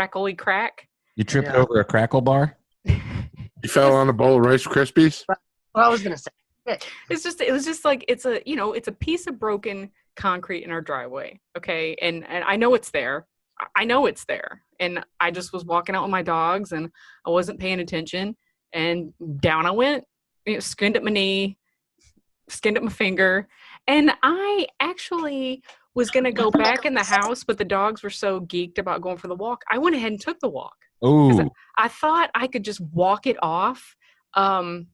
crackly crack. You tripped over a crackle bar? You fell on a bowl of Rice Krispies? Well, I was gonna say. It was just like it's a piece of broken concrete in our driveway. Okay, and I know it's there. I know it's there, and I just was walking out with my dogs, and I wasn't paying attention, and down I went, skinned at my knee, skinned at my finger, and I actually was gonna go back in the house, but the dogs were so geeked about going for the walk. I went ahead and took the walk. Oh, I thought I could just walk it off, and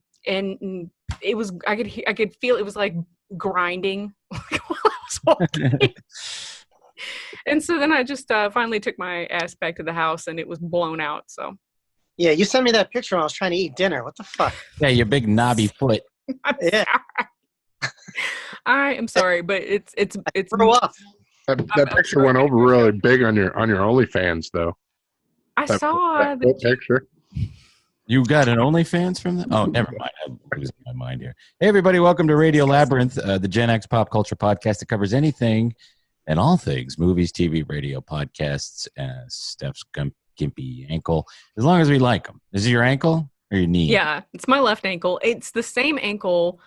it was I could feel it was like grinding while I was walking. And so then I just finally took my ass back to the house, and it was blown out. So Yeah, you sent me that picture when I was trying to eat dinner. What the fuck? yeah, your big knobby foot. Yeah. I am sorry, but it's Grow up. That picture went over really big on your OnlyFans, though. I saw that picture. You got an OnlyFans from that? Oh, never mind. I'm losing my mind here. Hey, everybody. Welcome to Radio Labyrinth, the Gen X pop culture podcast that covers anything and all things, movies, TV, radio, podcasts, Steph's gimpy ankle, as long as we like them. Is it your ankle or your knee? Yeah, it's my left ankle. It's the same ankle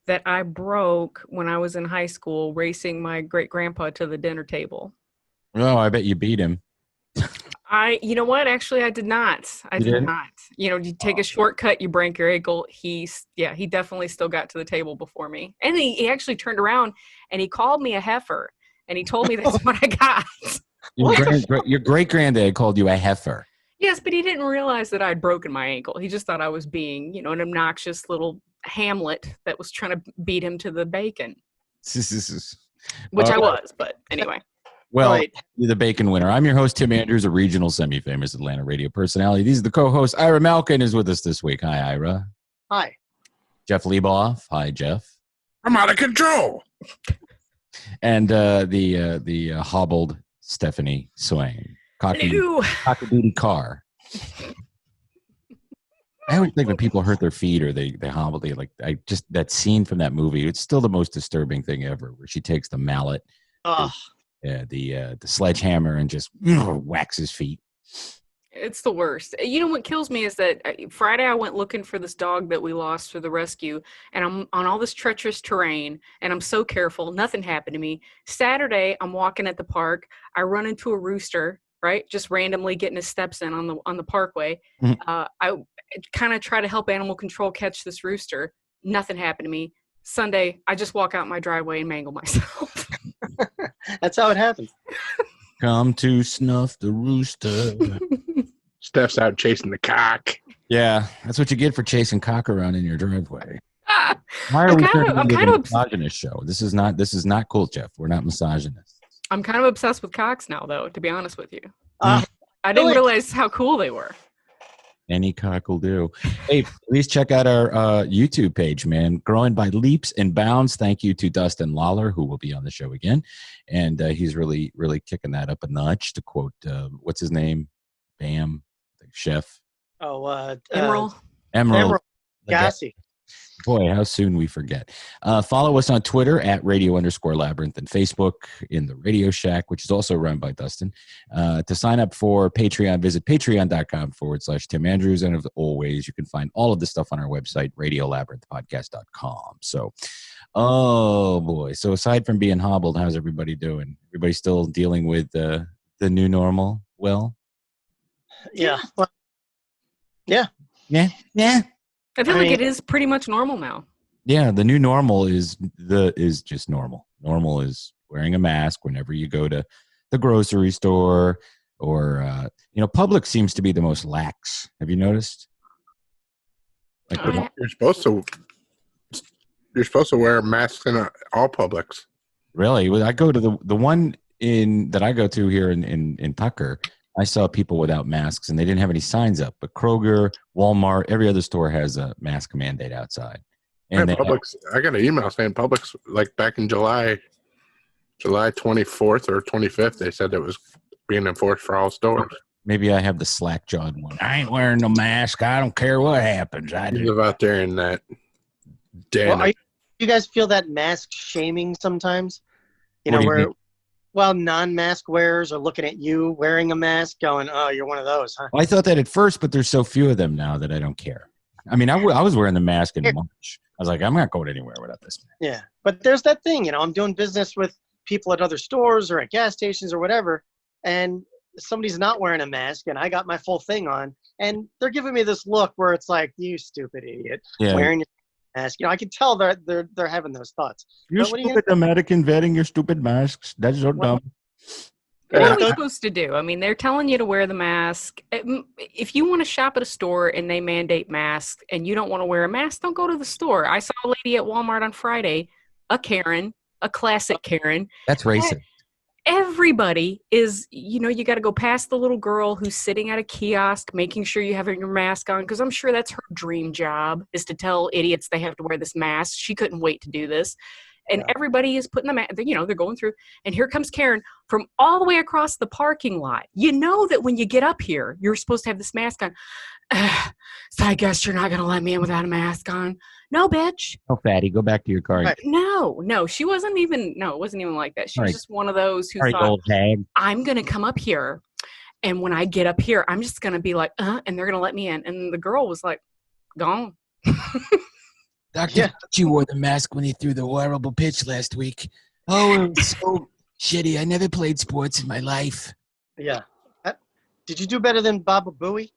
that I broke when I was in high school racing my great-grandpa to the dinner table. Oh, I bet you beat him. You know what? Actually, I did not. I did not. You take a shortcut, you break your ankle. He definitely still got to the table before me. And he actually turned around and he called me a heifer. And he told me that's what I got. Your great-granddad called you a heifer. Yes, but he didn't realize that I'd broken my ankle. He just thought I was being, an obnoxious little Hamlet that was trying to beat him to the bacon. Which I was, but anyway. Well, you're the bacon winner. I'm your host, Tim Andrews, a regional semi-famous Atlanta radio personality. These are the co-hosts. Ira Malkin is with us this week. Hi, Ira. Hi. Jeff Lieboff. Hi, Jeff. I'm out of control. And the hobbled Stephanie Swain. Cock-a-doodle car. I always think when people hurt their feet or they hobble, that scene from that movie, it's still the most disturbing thing ever, where she takes the mallet, the sledgehammer, and just whacks his feet. It's the worst. What kills me is that Friday I went looking for this dog that we lost for the rescue, and I'm on all this treacherous terrain, and I'm so careful. Nothing happened to me. Saturday, I'm walking at the park. I run into a rooster, right? Just randomly getting his steps in on the parkway. Mm-hmm. I kind of try to help animal control catch this rooster. Nothing happened to me. Sunday, I just walk out my driveway and mangle myself. That's how it happens. Come to snuff the rooster. Steph's out chasing the cock. Yeah, that's what you get for chasing cock around in your driveway. Why are we turning into a misogynist show? This is not cool, Jeff. We're not misogynists. I'm kind of obsessed with cocks now, though, to be honest with you. I didn't realize how cool they were. Any cock will do. Hey, please check out our YouTube page, man. Growing by leaps and bounds. Thank you to Dustin Lawler, who will be on the show again. And he's really, really kicking that up a notch, to quote, what's his name? Bam, the chef. Oh, Emerald. Gassi. Boy, how soon we forget. Follow us on Twitter at @radio_labyrinth and Facebook in the Radio Shack, which is also run by Dustin. To sign up for Patreon, visit patreon.com/Tim Andrews. And as always, you can find all of this stuff on our website, radiolabyrinthpodcast.com. So, oh boy. So aside from being hobbled, how's everybody doing? Everybody still dealing with the new normal? Well, yeah. Yeah. I feel like it is pretty much normal now. Yeah, the new normal is just normal. Normal is wearing a mask whenever you go to the grocery store, or Publix seems to be the most lax. Have you noticed? You're supposed to wear a mask in all Publix. Really? Well, I go to the one that I go to here in Tucker. I saw people without masks, and they didn't have any signs up. But Kroger, Walmart, every other store has a mask mandate outside. And Publix, I got an email saying Publix, like back in July 24th or 25th, they said it was being enforced for all stores. Maybe I have the slack-jawed one. I ain't wearing no mask. I don't care what happens. You live out there in that den. Well, you guys feel that mask shaming sometimes? What do you mean? Well, non-mask wearers are looking at you wearing a mask going, oh, you're one of those, huh? Well, I thought that at first, but there's so few of them now that I don't care. I mean, I was wearing the mask in March. I was like, I'm not going anywhere without this mask. Yeah. But there's that thing, I'm doing business with people at other stores or at gas stations or whatever, and somebody's not wearing a mask and I got my full thing on and they're giving me this look where it's like, you stupid idiot, wearing your mask. I can tell they're having those thoughts. You stupid American wearing your stupid masks. That's so dumb. What are we supposed to do? I mean, they're telling you to wear the mask. If you want to shop at a store and they mandate masks and you don't want to wear a mask, don't go to the store. I saw a lady at Walmart on Friday, a Karen, a classic Karen. That's racist. Everybody is, you got to go past the little girl who's sitting at a kiosk, making sure you have your mask on, because I'm sure that's her dream job, is to tell idiots they have to wear this mask. She couldn't wait to do this. And everybody is putting the mask, they're going through. And here comes Karen from all the way across the parking lot. You know that when you get up here, you're supposed to have this mask on. So I guess you're not going to let me in without a mask on. No, bitch. Oh, fatty, go back to your car. Right. No, she wasn't even, it wasn't even like that. She was just one of those who thought, old hag. I'm going to come up here. And when I get up here, I'm just going to be like, and they're going to let me in. And the girl was like, gone. Doctor, you wore the mask when he threw the horrible pitch last week. Oh, it was so shitty. I never played sports in my life. Yeah. Did you do better than Baba Booey?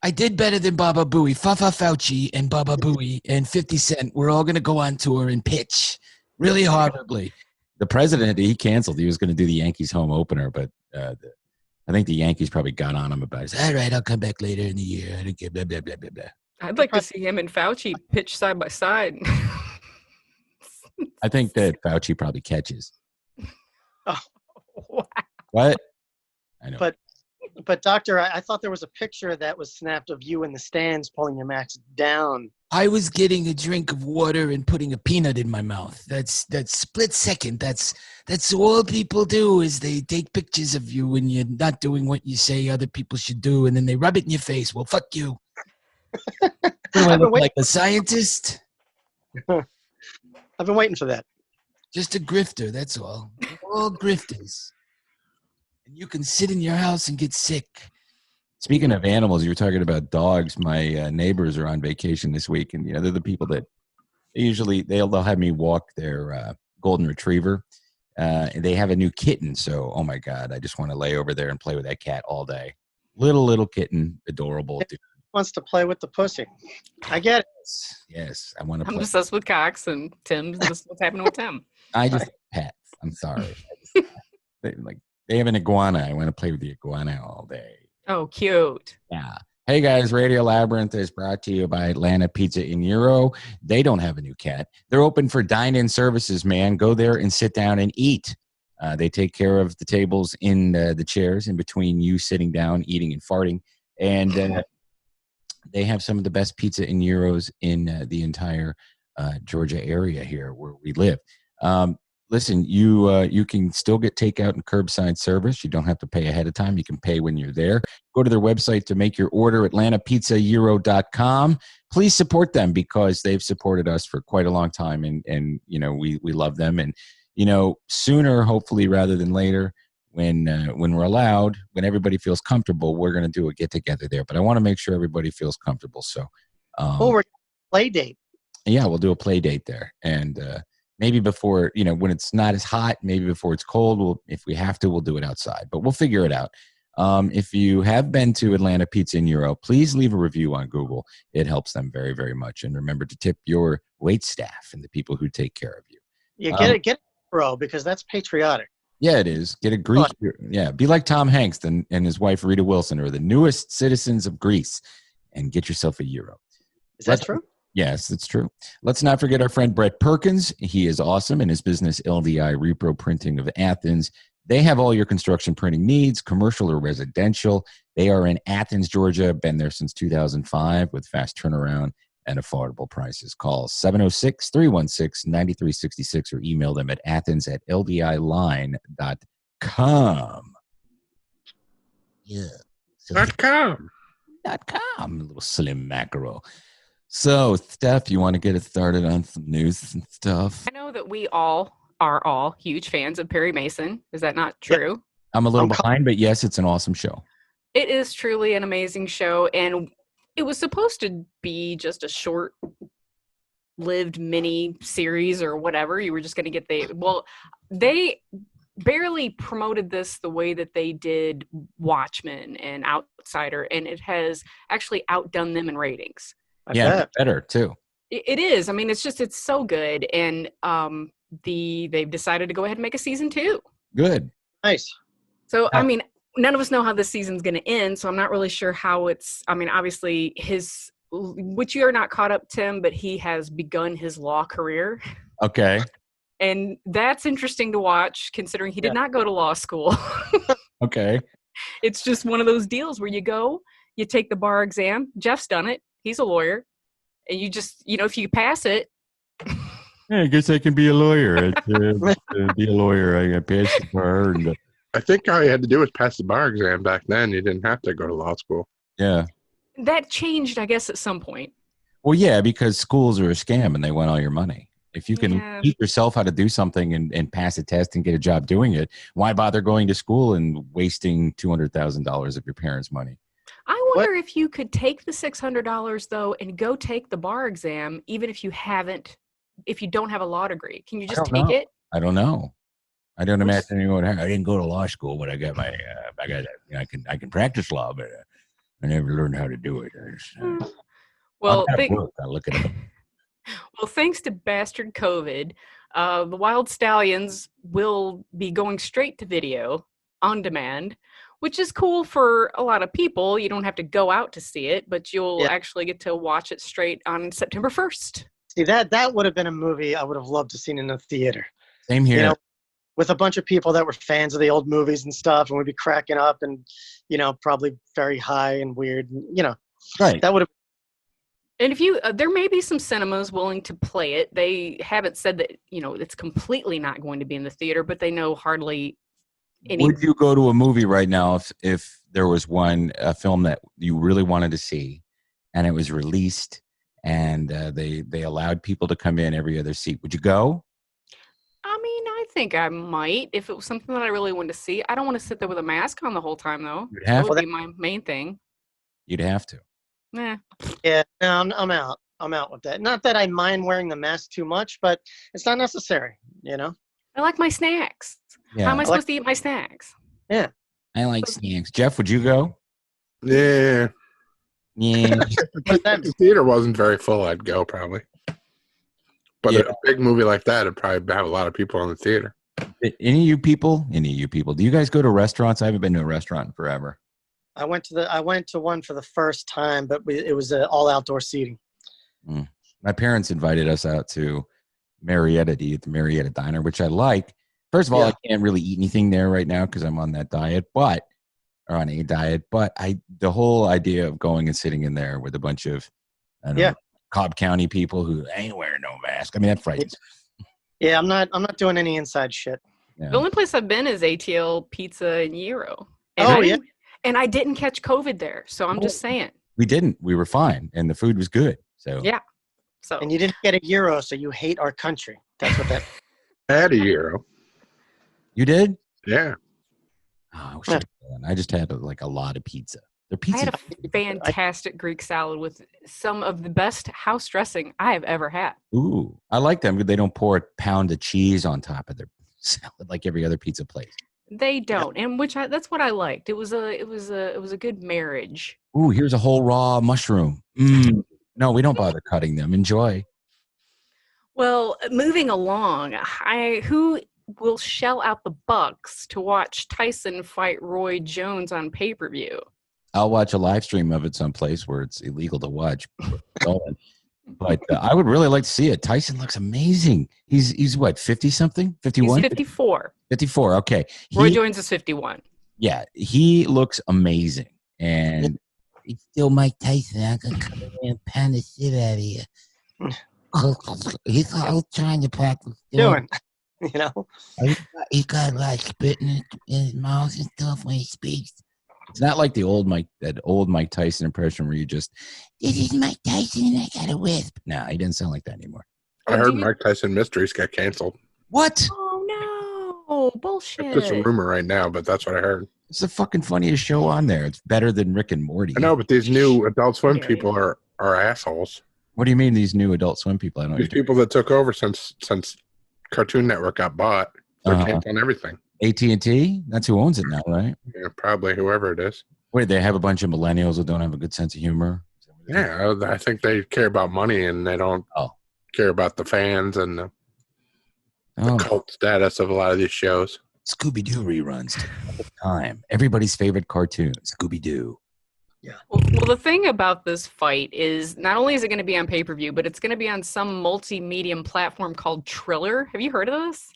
I did better than Baba Booey. Fafa Fauci and Baba Booey and 50 Cent. We're all going to go on tour and pitch really horribly. The president, he canceled. He was going to do the Yankees home opener, but I think the Yankees probably got on him about it. All right, I'll come back later in the year. I don't care, blah, blah, blah, blah, blah. I'd like to see him and Fauci pitch side by side. I think that Fauci probably catches. Oh, wow. What? I know. But doctor, I thought there was a picture that was snapped of you in the stands pulling your mask down. I was getting a drink of water and putting a peanut in my mouth. That's split second. That's all people do is they take pictures of you when you're not doing what you say other people should do, and then they rub it in your face. Well, fuck you. Do I look like a scientist? I've been waiting for that. Just a grifter, that's all. We're all grifters. And you can sit in your house and get sick. Speaking of animals, you were talking about dogs. My neighbors are on vacation this week, and they're the people that they'll have me walk their golden retriever. And they have a new kitten, so oh my god, I just want to lay over there and play with that cat all day. Little kitten, adorable. Dude. Wants to play with the pussy. I get it. Yes, I want to play. I'm obsessed with Cox and Tim's. This is what's happening with Tim. I just pets. I'm sorry. They have an iguana. I want to play with the iguana all day. Oh, cute. Yeah. Hey guys, Radio Labyrinth is brought to you by Atlanta Pizza in Euro. They don't have a new cat. They're open for dine-in services, man. Go there and sit down and eat. They take care of the tables in the chairs in between you sitting down, eating, and farting. And they have some of the best pizza in Euros in the entire Georgia area here where we live. Listen, you can still get takeout and curbside service. You don't have to pay ahead of time. You can pay when you're there. Go to their website to make your order, atlantapizzaeuro.com. Please support them because they've supported us for quite a long time, and we love them. And sooner, hopefully, rather than later, when we're allowed, when everybody feels comfortable, we're going to do a get together there. But I want to make sure everybody feels comfortable. So, we're play date. Yeah, we'll do a play date there, and maybe before when it's not as hot, maybe before it's cold. If we have to, we'll do it outside. But we'll figure it out. If you have been to Atlanta Pizza in Euro, please leave a review on Google. It helps them very, very much. And remember to tip your wait staff and the people who take care of you. Yeah, get it, bro, because that's patriotic. Yeah, it is. Get a Greek. Yeah, be like Tom Hanks and his wife Rita Wilson are the newest citizens of Greece, and get yourself a euro. Is that true? Yes, it's true. Let's not forget our friend Brett Perkins. He is awesome in his business LDI Repro Printing of Athens. They have all your construction printing needs, commercial or residential. They are in Athens, Georgia. Been there since 2005 with fast turnaround and affordable prices. Call 706-316-9366 or email them at athens@ldiline.com. Yeah. .com. .com. Little slim mackerel. So, Steph, you want to get us started on some news and stuff? I know that we all are all huge fans of Perry Mason. Is that not true? I'm a little behind, but yes, it's an awesome show. It is truly an amazing show, and it was supposed to be just a short-lived mini series or whatever. You were just going to get they barely promoted this the way that they did Watchmen and Outsider, and it has actually outdone them in ratings. Yeah, better too. It is. I mean, it's so good, and they've decided to go ahead and make a season 2. Good. Nice. So, I mean, none of us know how this season's going to end, so I'm not really sure how it's. I mean, obviously, which you are not caught up, Tim, but he has begun his law career. Okay. And that's interesting to watch, considering he did not go to law school. Okay. It's just one of those deals where you take the bar exam. Jeff's done it. He's a lawyer. And you just, if you pass it. Yeah, I guess I can be a lawyer. Be a lawyer. I passed the bar. I think all you had to do was pass the bar exam back then. You didn't have to go to law school. Yeah. That changed, I guess, at some point. Well, yeah, because schools are a scam and they want all your money. If you can teach yourself how to do something and pass a test and get a job doing it, why bother going to school and wasting $200,000 of your parents' money? I wonder if you could take the $600 though and go take the bar exam, even if you don't have a law degree. Can you just take it? I don't know. I don't imagine anyone. I didn't go to law school, but I got my. I can practice law, but I never learned how to do it. Well, I look at it. Well, thanks to bastard COVID, the Wild Stallions will be going straight to video on demand, which is cool for a lot of people. You don't have to go out to see it, but you'll actually get to watch it straight on September 1st. See, that would have been a movie I would have loved to seen in the theater. Same here. With a bunch of people that were fans of the old movies and stuff, and we'd be cracking up and, probably very high and weird. Right. That would have. And if there may be some cinemas willing to play it. They haven't said that, it's completely not going to be in the theater, but they know hardly any. Would you go to a movie right now if there was a film that you really wanted to see and it was released and they allowed people to come in every other seat? Would you go? I mean, I think I might if it was something that I really wanted to see. I don't want to sit there with a mask on the whole time, though. That would be my main thing. You'd have to. Yeah, no, I'm out. I'm out with that. Not that I mind wearing the mask too much, but it's not necessary, I like my snacks. Yeah. How am I supposed to eat my snacks? Yeah. I like snacks. Jeff, would you go? Yeah. Yeah. If the theater wasn't very full, I'd go probably. But a big movie like that would probably have a lot of people in the theater. Any of you people, do you guys go to restaurants? I haven't been to a restaurant in forever. I went to one for the first time, but it was all outdoor seating. My parents invited us out to Marietta to eat at the Marietta Diner, which I like. First of all, I can't really eat anything there right now because I'm on that diet, or on a diet. But the whole idea of going and sitting in there with a bunch of Cobb County people who ain't wearing no mask. I mean, that frightens. Yeah, I'm not doing any inside shit. Yeah. The only place I've been is ATL Pizza in Euro. And I didn't catch COVID there, so I'm just saying. We didn't. We were fine, and the food was good. So yeah. So and you didn't get a euro, so you hate our country. That's what that. I had a euro. You did? Yeah. Oh, I wish I had one. I just had a lot of pizza. Their pizza. I had a fantastic Greek salad with some of the best house dressing I have ever had. Ooh, I like them. They don't pour a pound of cheese on top of their salad like every other pizza place. They don't, and that's what I liked. It was a good marriage. Ooh, here's a whole raw mushroom. No, we don't bother cutting them. Enjoy. Well, moving along, who will shell out the bucks to watch Tyson fight Roy Jones on pay-per-view? I'll watch a live stream of it someplace where it's illegal to watch. But I would really like to see it. Tyson looks amazing. He's what, 50-something? 51? He's 54. 54, okay. Roy Jones is 51. Yeah, he looks amazing. And he's still Mike Tyson. I'm going to come in and pound the shit out of you. He's all trying to practice. Doing. He's got like spitting in his mouth and stuff when he speaks. It's not like that old Mike Tyson impression where you just, this is Mike Tyson and I got a wisp. No, he didn't sound like that anymore. I heard Mike Tyson Mysteries got canceled. What? Oh No, It's bullshit. just a rumor right now, but that's what I heard. It's the fucking funniest show on there. It's better than Rick and Morty. I know, but these new Adult Swim dare you. people are assholes. What do you mean these new Adult Swim people? I don't know. These people that took over since Cartoon Network got bought, they're canceling everything. AT&T? That's who owns it now, right? Yeah, probably whoever it is. Wait, they have a bunch of millennials that don't have a good sense of humor? Yeah, I think they care about money and they don't care about the fans and the cult status of a lot of these shows. Scooby-Doo reruns all the time. Everybody's favorite cartoon, Scooby-Doo. Yeah. Well, the thing about this fight is not only is it going to be on pay-per-view, but it's going to be on some multi-medium platform called Triller. Have you heard of this?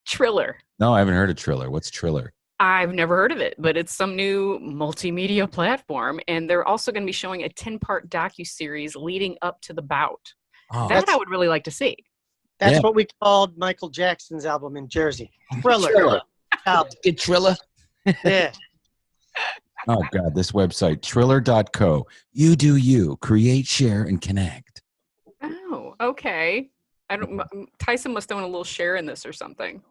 Triller. No, I haven't heard of Triller. What's Triller? I've never heard of it, but it's some new multimedia platform, and they're also going to be showing a 10-part docuseries leading up to the bout. Oh, That I would really like to see. That's what we called Michael Jackson's album in Jersey. Thriller. Get Triller. Yeah. Oh, God, this website, Triller.co. You do you. Create, share, and connect. Oh, okay. Tyson must own a little share in this or something.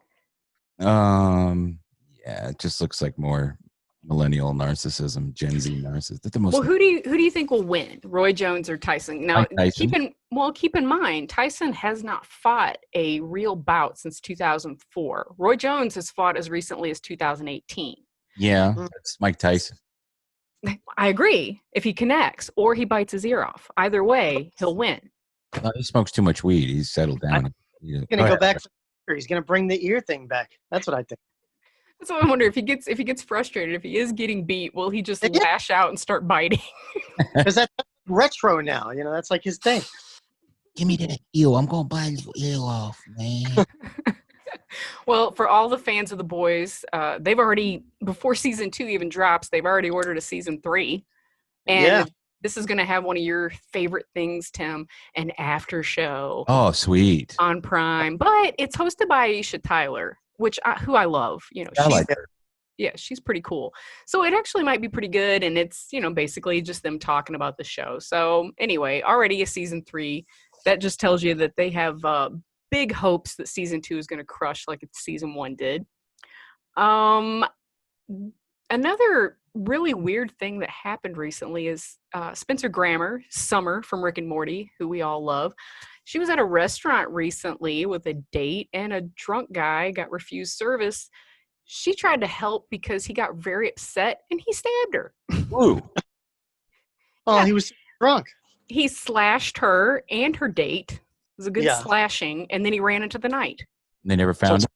Yeah, it just looks like more millennial narcissism, Gen Z narcissism. Well, who do you think will win, Roy Jones or Tyson? Now, Tyson. keep in mind, Tyson has not fought a real bout since 2004. Roy Jones has fought as recently as 2018. Yeah, that's Mike Tyson. I agree. If he connects or he bites his ear off, either way, he'll win. He smokes too much weed. He's settled down. He's gonna go back. He's gonna bring the ear thing back. That's what I think. So I wonder if he gets frustrated, if he is getting beat, will he just lash out and start biting? Because that's retro now. You know, that's like his thing. Give me that ear. I'm gonna bite your ear off, man. Well, for all the fans of The Boys, they've already, before season 2 even drops, they've already ordered a season 3. And this is going to have one of your favorite things, Tim, an after show. Oh, sweet. On Prime. But it's hosted by Aisha Tyler, who I love. You know, I like her. Yeah, she's pretty cool. So it actually might be pretty good. And it's, basically just them talking about the show. So anyway, already a season 3. That just tells you that they have big hopes that season 2 is going to crush like season 1 did. Another really weird thing that happened recently is Spencer Grammer, Summer from Rick and Morty, who we all love. She was at a restaurant recently with a date, and a drunk guy got refused service. She tried to help because he got very upset, and he stabbed her. Ooh. Oh, he was drunk. He slashed her and her date. It was a good slashing, and then he ran into the night. They never found her?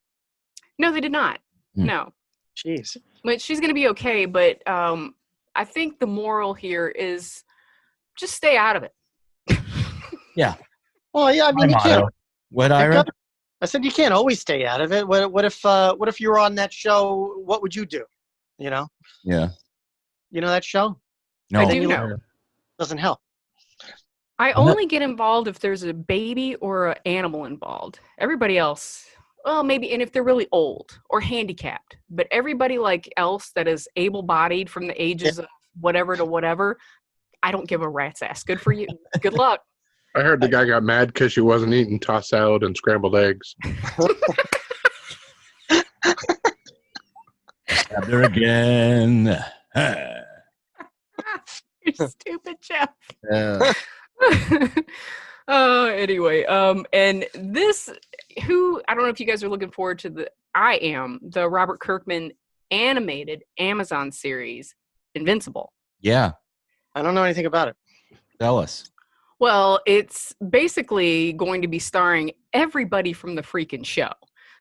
No, they did not. No. Jeez. But she's going to be okay, but I think the moral here is just stay out of it. Yeah. Well, yeah, I mean, you can't. What, Ira? I said you can't always stay out of it. What if you were on that show? What would you do? Yeah. You know that show? No. I do know. Doesn't help. I only get involved if there's a baby or an animal involved. Everybody else, well, maybe, and if they're really old or handicapped. But everybody else that is able-bodied from the ages of whatever to whatever, I don't give a rat's ass. Good for you. Good luck. I heard the guy got mad because she wasn't eating tossed salad and scrambled eggs. Stabbed her again. You're stupid, Jeff. Anyway, and this, I don't know if you guys are looking forward to the Robert Kirkman animated Amazon series, Invincible. Yeah. I don't know anything about it. Tell us. Well, it's basically going to be starring everybody from the freaking show.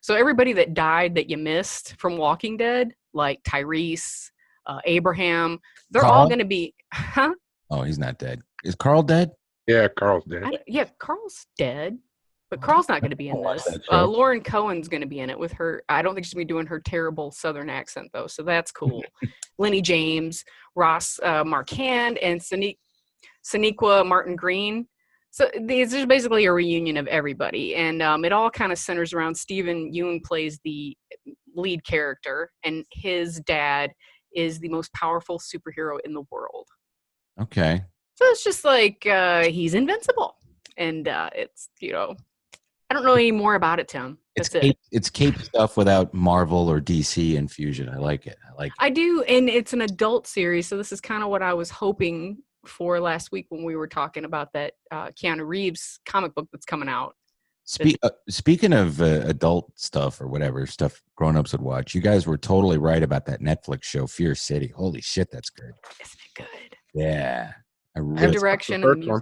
So everybody that died that you missed from Walking Dead, like Tyrese, Abraham, they're all going to be, huh? Oh, he's not dead. Is Carl dead? Yeah, Carl's dead. Carl's dead, but Carl's not going to be in this. Lauren Cohen's going to be in it with her. I don't think she's going to be doing her terrible Southern accent, though, so that's cool. Lenny James, Ross Marquand, and Sonequa Martin Green. So this is basically a reunion of everybody, and it all kind of centers around Stephen Yeun plays the lead character, and his dad is the most powerful superhero in the world. Okay. So it's just like he's invincible, and it's I don't know any more about it, Tim. It's cape stuff without Marvel or DC infusion. I like it. I do, and it's an adult series, so this is kind of what I was hoping for last week when we were talking about that Keanu Reeves comic book that's coming out. Speaking of adult stuff or whatever stuff grown-ups would watch, you guys were totally right about that Netflix show, Fear City. Holy shit, that's good. Isn't it good? Yeah. I have direction. And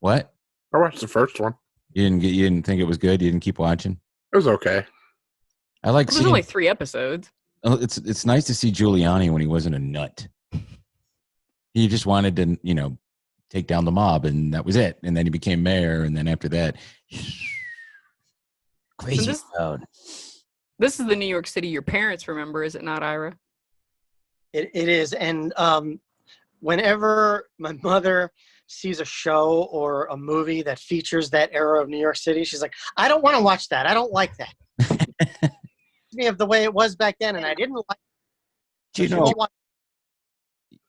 what? I watched the first one. You didn't think it was good? You didn't keep watching? It was okay. I like seeing. There's only 3 episodes. It's nice to see Giuliani when he wasn't a nut. He just wanted to, take down the mob, and that was it. And then he became mayor, and then after that, crazy crowd. This is the New York City your parents remember, is it not, Ira? It is, and whenever my mother sees a show or a movie that features that era of New York City, she's like, I don't want to watch that. I don't like that. Me of the way it was back then, and I didn't like it. Do you know,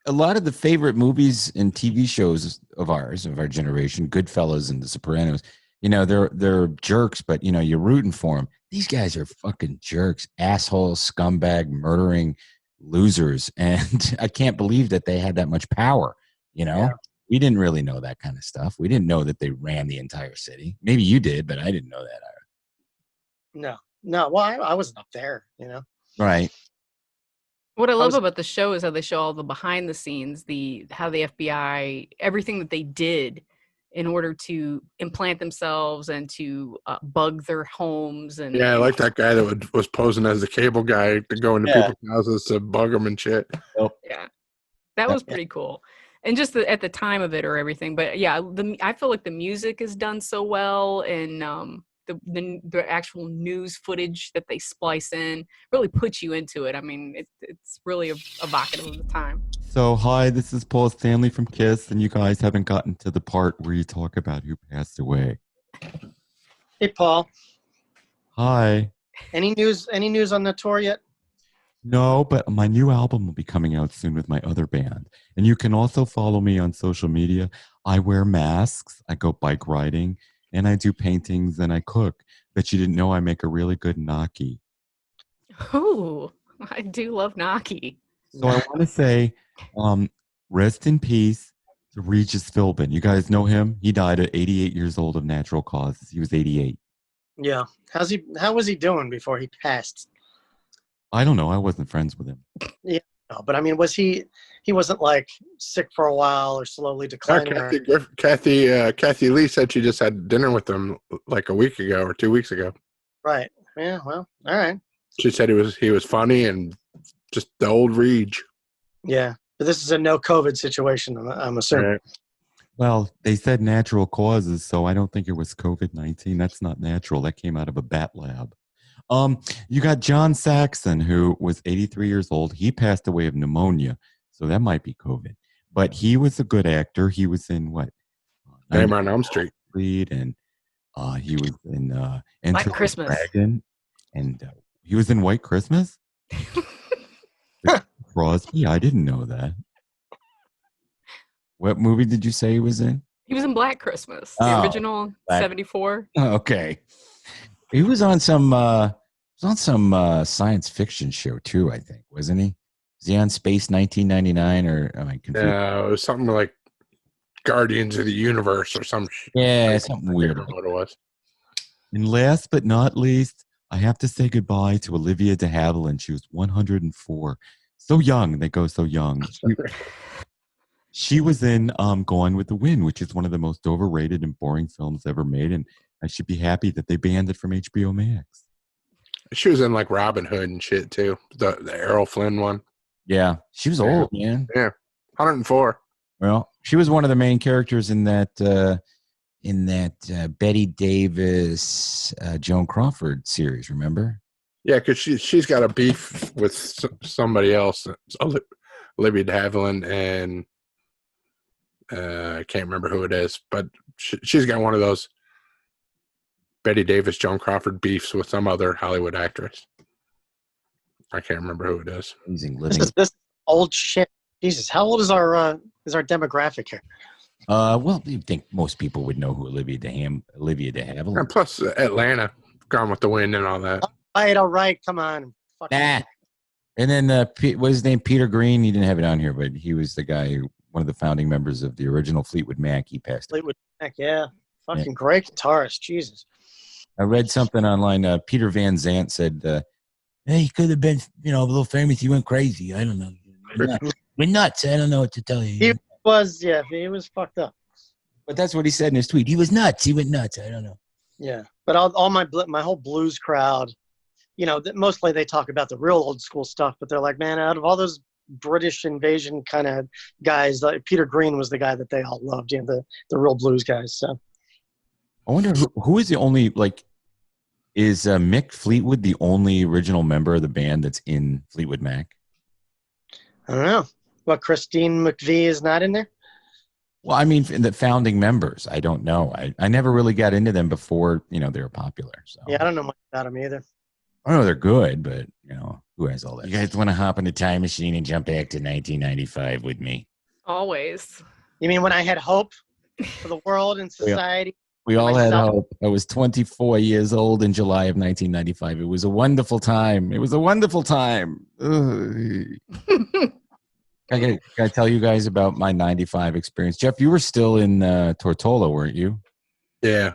a lot of the favorite movies and TV shows of our generation, Goodfellas and The Sopranos, they're jerks, but you're rooting for them. These guys are fucking jerks, assholes, scumbag, murdering losers, and I can't believe that they had that much power. Yeah. We didn't really know that kind of stuff. We didn't know that they ran the entire city. Maybe you did, but I didn't know that. No. Well, I wasn't up there, Right. What I love about the show is how they show all the behind the scenes, how the FBI, everything that they did in order to implant themselves and to bug their homes. And I like that guy that was posing as the cable guy to go into people's houses to bug them and shit. Yeah, that was pretty cool. And just at the time of it or everything. But yeah, I feel like the music is done so well, and the actual news footage that they splice in really puts you into it. I mean, it's really evocative of the time. So, hi, this is Paul Stanley from KISS, and you guys haven't gotten to the part where you talk about who passed away. Hey, Paul. Hi. Any news on the tour yet? No, but my new album will be coming out soon with my other band. And you can also follow me on social media. I wear masks, I go bike riding, and I do paintings, and I cook. But you didn't know I make a really good gnocchi. Oh, I do love gnocchi. So I want to say, rest in peace to Regis Philbin. You guys know him? He died at 88 years old of natural causes. He was 88. Yeah. How was he doing before he passed? I don't know. I wasn't friends with him. Yeah, no, but I mean, he wasn't like sick for a while or slowly declining? Kathy Lee said she just had dinner with him like a week ago or 2 weeks ago. Right. Yeah. Well, all right. She said he was funny and just the old Reg. Yeah, but this is a no COVID situation, I'm assuming. Right. Well, they said natural causes, so I don't think it was COVID-19. That's not natural. That came out of a bat lab. You got John Saxon, who was 83 years old. He passed away of pneumonia, so that might be COVID. But he was a good actor. He was in what? Nightmare on Elm Street. And he was in White Christmas. Dragon, and he was in White Christmas. Crosby, I didn't know that. What movie did you say he was in? He was in Black Christmas, the original 74. Oh, okay. He was on some science fiction show too, I think, wasn't he? Was he on Space 1999 or am I confused? Yeah, it was something like Guardians of the Universe or some shit. Yeah, something weird. I don't know what it was. And last but not least, I have to say goodbye to Olivia de Havilland. She was 104. So young. They go so young. She was in Gone with the Wind, which is one of the most overrated and boring films ever made. And I should be happy that they banned it from HBO Max. She was in like Robin Hood and shit too. The Errol Flynn one. Yeah. She was old, man. Yeah. 104. Well, she was one of the main characters in that Betty Davis, Joan Crawford series, remember? Yeah, because she's got a beef with somebody else. Olivia de Havilland and I can't remember who it is, but she's got one of those Betty Davis, Joan Crawford beefs with some other Hollywood actress. I can't remember who it is. This old shit. Jesus, how old is our demographic here? Well, you think most people would know who Olivia de Havilland. And plus, Atlanta Gone with the Wind and all that. All right, come on. Fuck Nah. And then what's his name? Peter Green. He didn't have it on here, but he was the guy, one of the founding members of the original Fleetwood Mac. He passed away. Fleetwood Mac, yeah. Fucking great guitarist. Jesus. I read something online. Peter Van Zandt said, "Hey, he could have been, a little famous. He went crazy. I don't know. We're nuts. I don't know what to tell you." He was fucked up. But that's what he said in his tweet. He was nuts. He went nuts. I don't know. Yeah, but all my whole blues crowd, mostly they talk about the real old school stuff, but they're like, man, out of all those British invasion kind of guys, like Peter Green was the guy that they all loved, the real blues guys. So I wonder who is the only, is Mick Fleetwood the only original member of the band that's in Fleetwood Mac? I don't know. What, Christine McVie is not in there? Well, I mean, the founding members, I don't know. I never really got into them before, they were popular. So yeah, I don't know much about them either. I know they're good, but, who has all that? You guys want to hop in the time machine and jump back to 1995 with me? Always. You mean when I had hope for the world and society? We all had hope. I was 24 years old in July of 1995. It was a wonderful time. Ugh. Can I tell you guys about my 95 experience? Jeff, you were still in Tortola, weren't you? Yeah,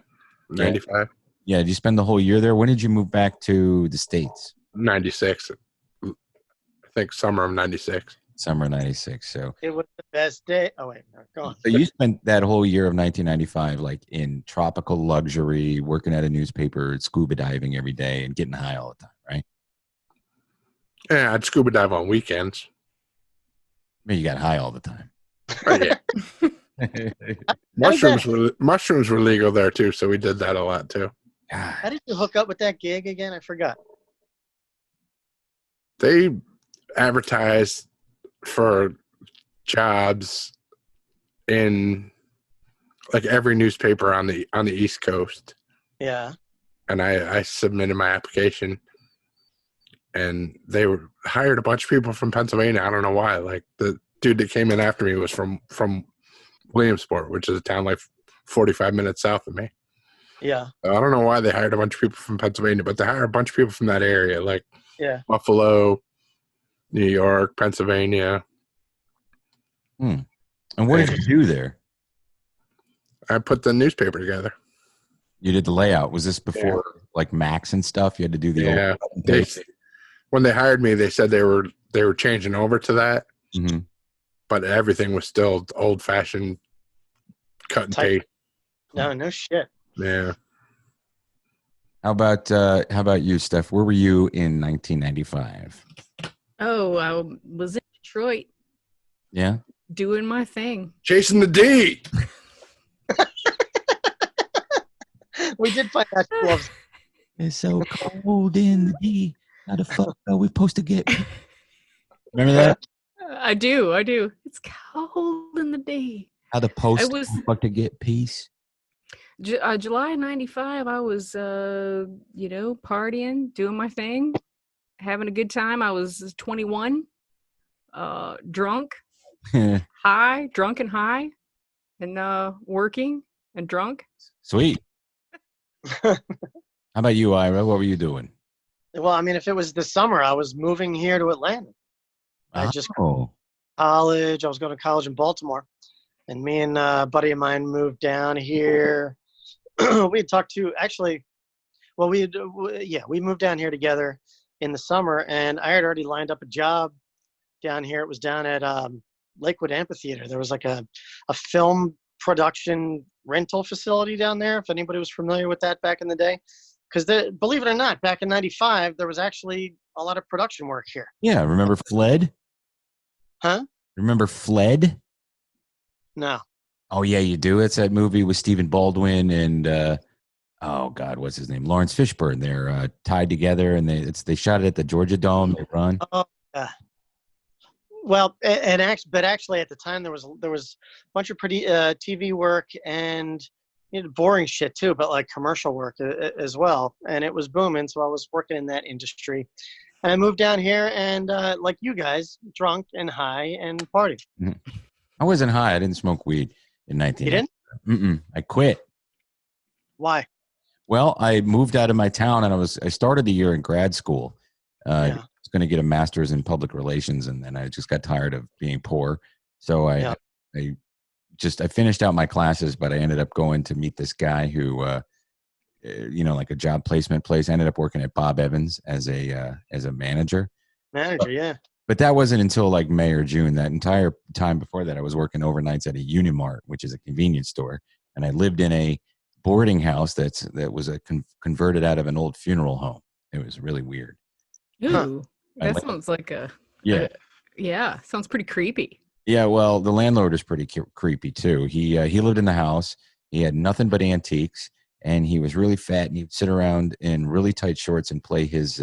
95. Yeah, did you spend the whole year there? When did you move back to the States? 96. I think summer of 96. Summer 96. So it was the best day. Oh, wait, no, go on. So you spent that whole year of 1995 in tropical luxury, working at a newspaper, scuba diving every day, and getting high all the time, right? Yeah, I'd scuba dive on weekends. I mean, you got high all the time. Right, yeah. Mushrooms were legal there too, so we did that a lot too. God. How did you hook up with that gig again? I forgot. They advertised for jobs in every newspaper on the East Coast. Yeah. And I submitted my application, and they hired a bunch of people from Pennsylvania. I don't know why. The dude that came in after me was from Williamsport, which is a town 45 minutes south of me. Yeah. I don't know why they hired a bunch of people from Pennsylvania, but they hired a bunch of people from that area, yeah, Buffalo, New York, Pennsylvania. And what did you do there? I put the newspaper together. You did the layout. Was this before Max and stuff? You had to do the old when they hired me, they said they were changing over to that, but everything was still old fashioned cut and paste. No shit. Yeah. How about you, Steph? Where were you in 1995? Oh, I was in Detroit. Yeah. Doing my thing. Chasing the D. We did find that gloves. It's so cold in the D. How the fuck are we supposed to get? Remember that? I do. It's cold in the D. How the fuck to get peace? July 95, I was, partying, doing my thing, having a good time. I was 21, drunk, drunk and high, and working and drunk. Sweet. How about you, Ira? What were you doing? Well, I mean, if it was the summer, I was moving here to Atlanta. I just college. I was going to college in Baltimore, and me and a buddy of mine moved down here. We had talked to we moved down here together in the summer, and I had already lined up a job down here. It was down at Lakewood Amphitheater. There was a film production rental facility down there, if anybody was familiar with that back in the day. Because believe it or not, back in 95, there was actually a lot of production work here. Yeah, remember Fled? Huh? Remember Fled? No. Oh, yeah, you do? It's that movie with Stephen Baldwin and, what's his name? Lawrence Fishburne. They're tied together, and they shot it at the Georgia Dome. They run. Oh, yeah. Well, but actually at the time there was a bunch of pretty TV work and boring shit too, but commercial work as well, and it was booming. So I was working in that industry, and I moved down here and like you guys, drunk and high and party. I wasn't high. I didn't smoke weed in 19. You didn't? I quit. Why? Well, I moved out of my town, and I started the year in grad school. I was going to get a master's in public relations, and then I just got tired of being poor. So I finished out my classes, but I ended up going to meet this guy who, like a job placement place. I ended up working at Bob Evans as a manager. But that wasn't until like May or June. That entire time before that, I was working overnights at a Unimart, which is a convenience store, and I lived in a boarding house that was converted out of an old funeral home. It was really weird. Ooh, that sounds like sounds pretty creepy. Yeah, well, the landlord is pretty creepy too. He lived in the house. He had nothing but antiques, and he was really fat, and he'd sit around in really tight shorts and play his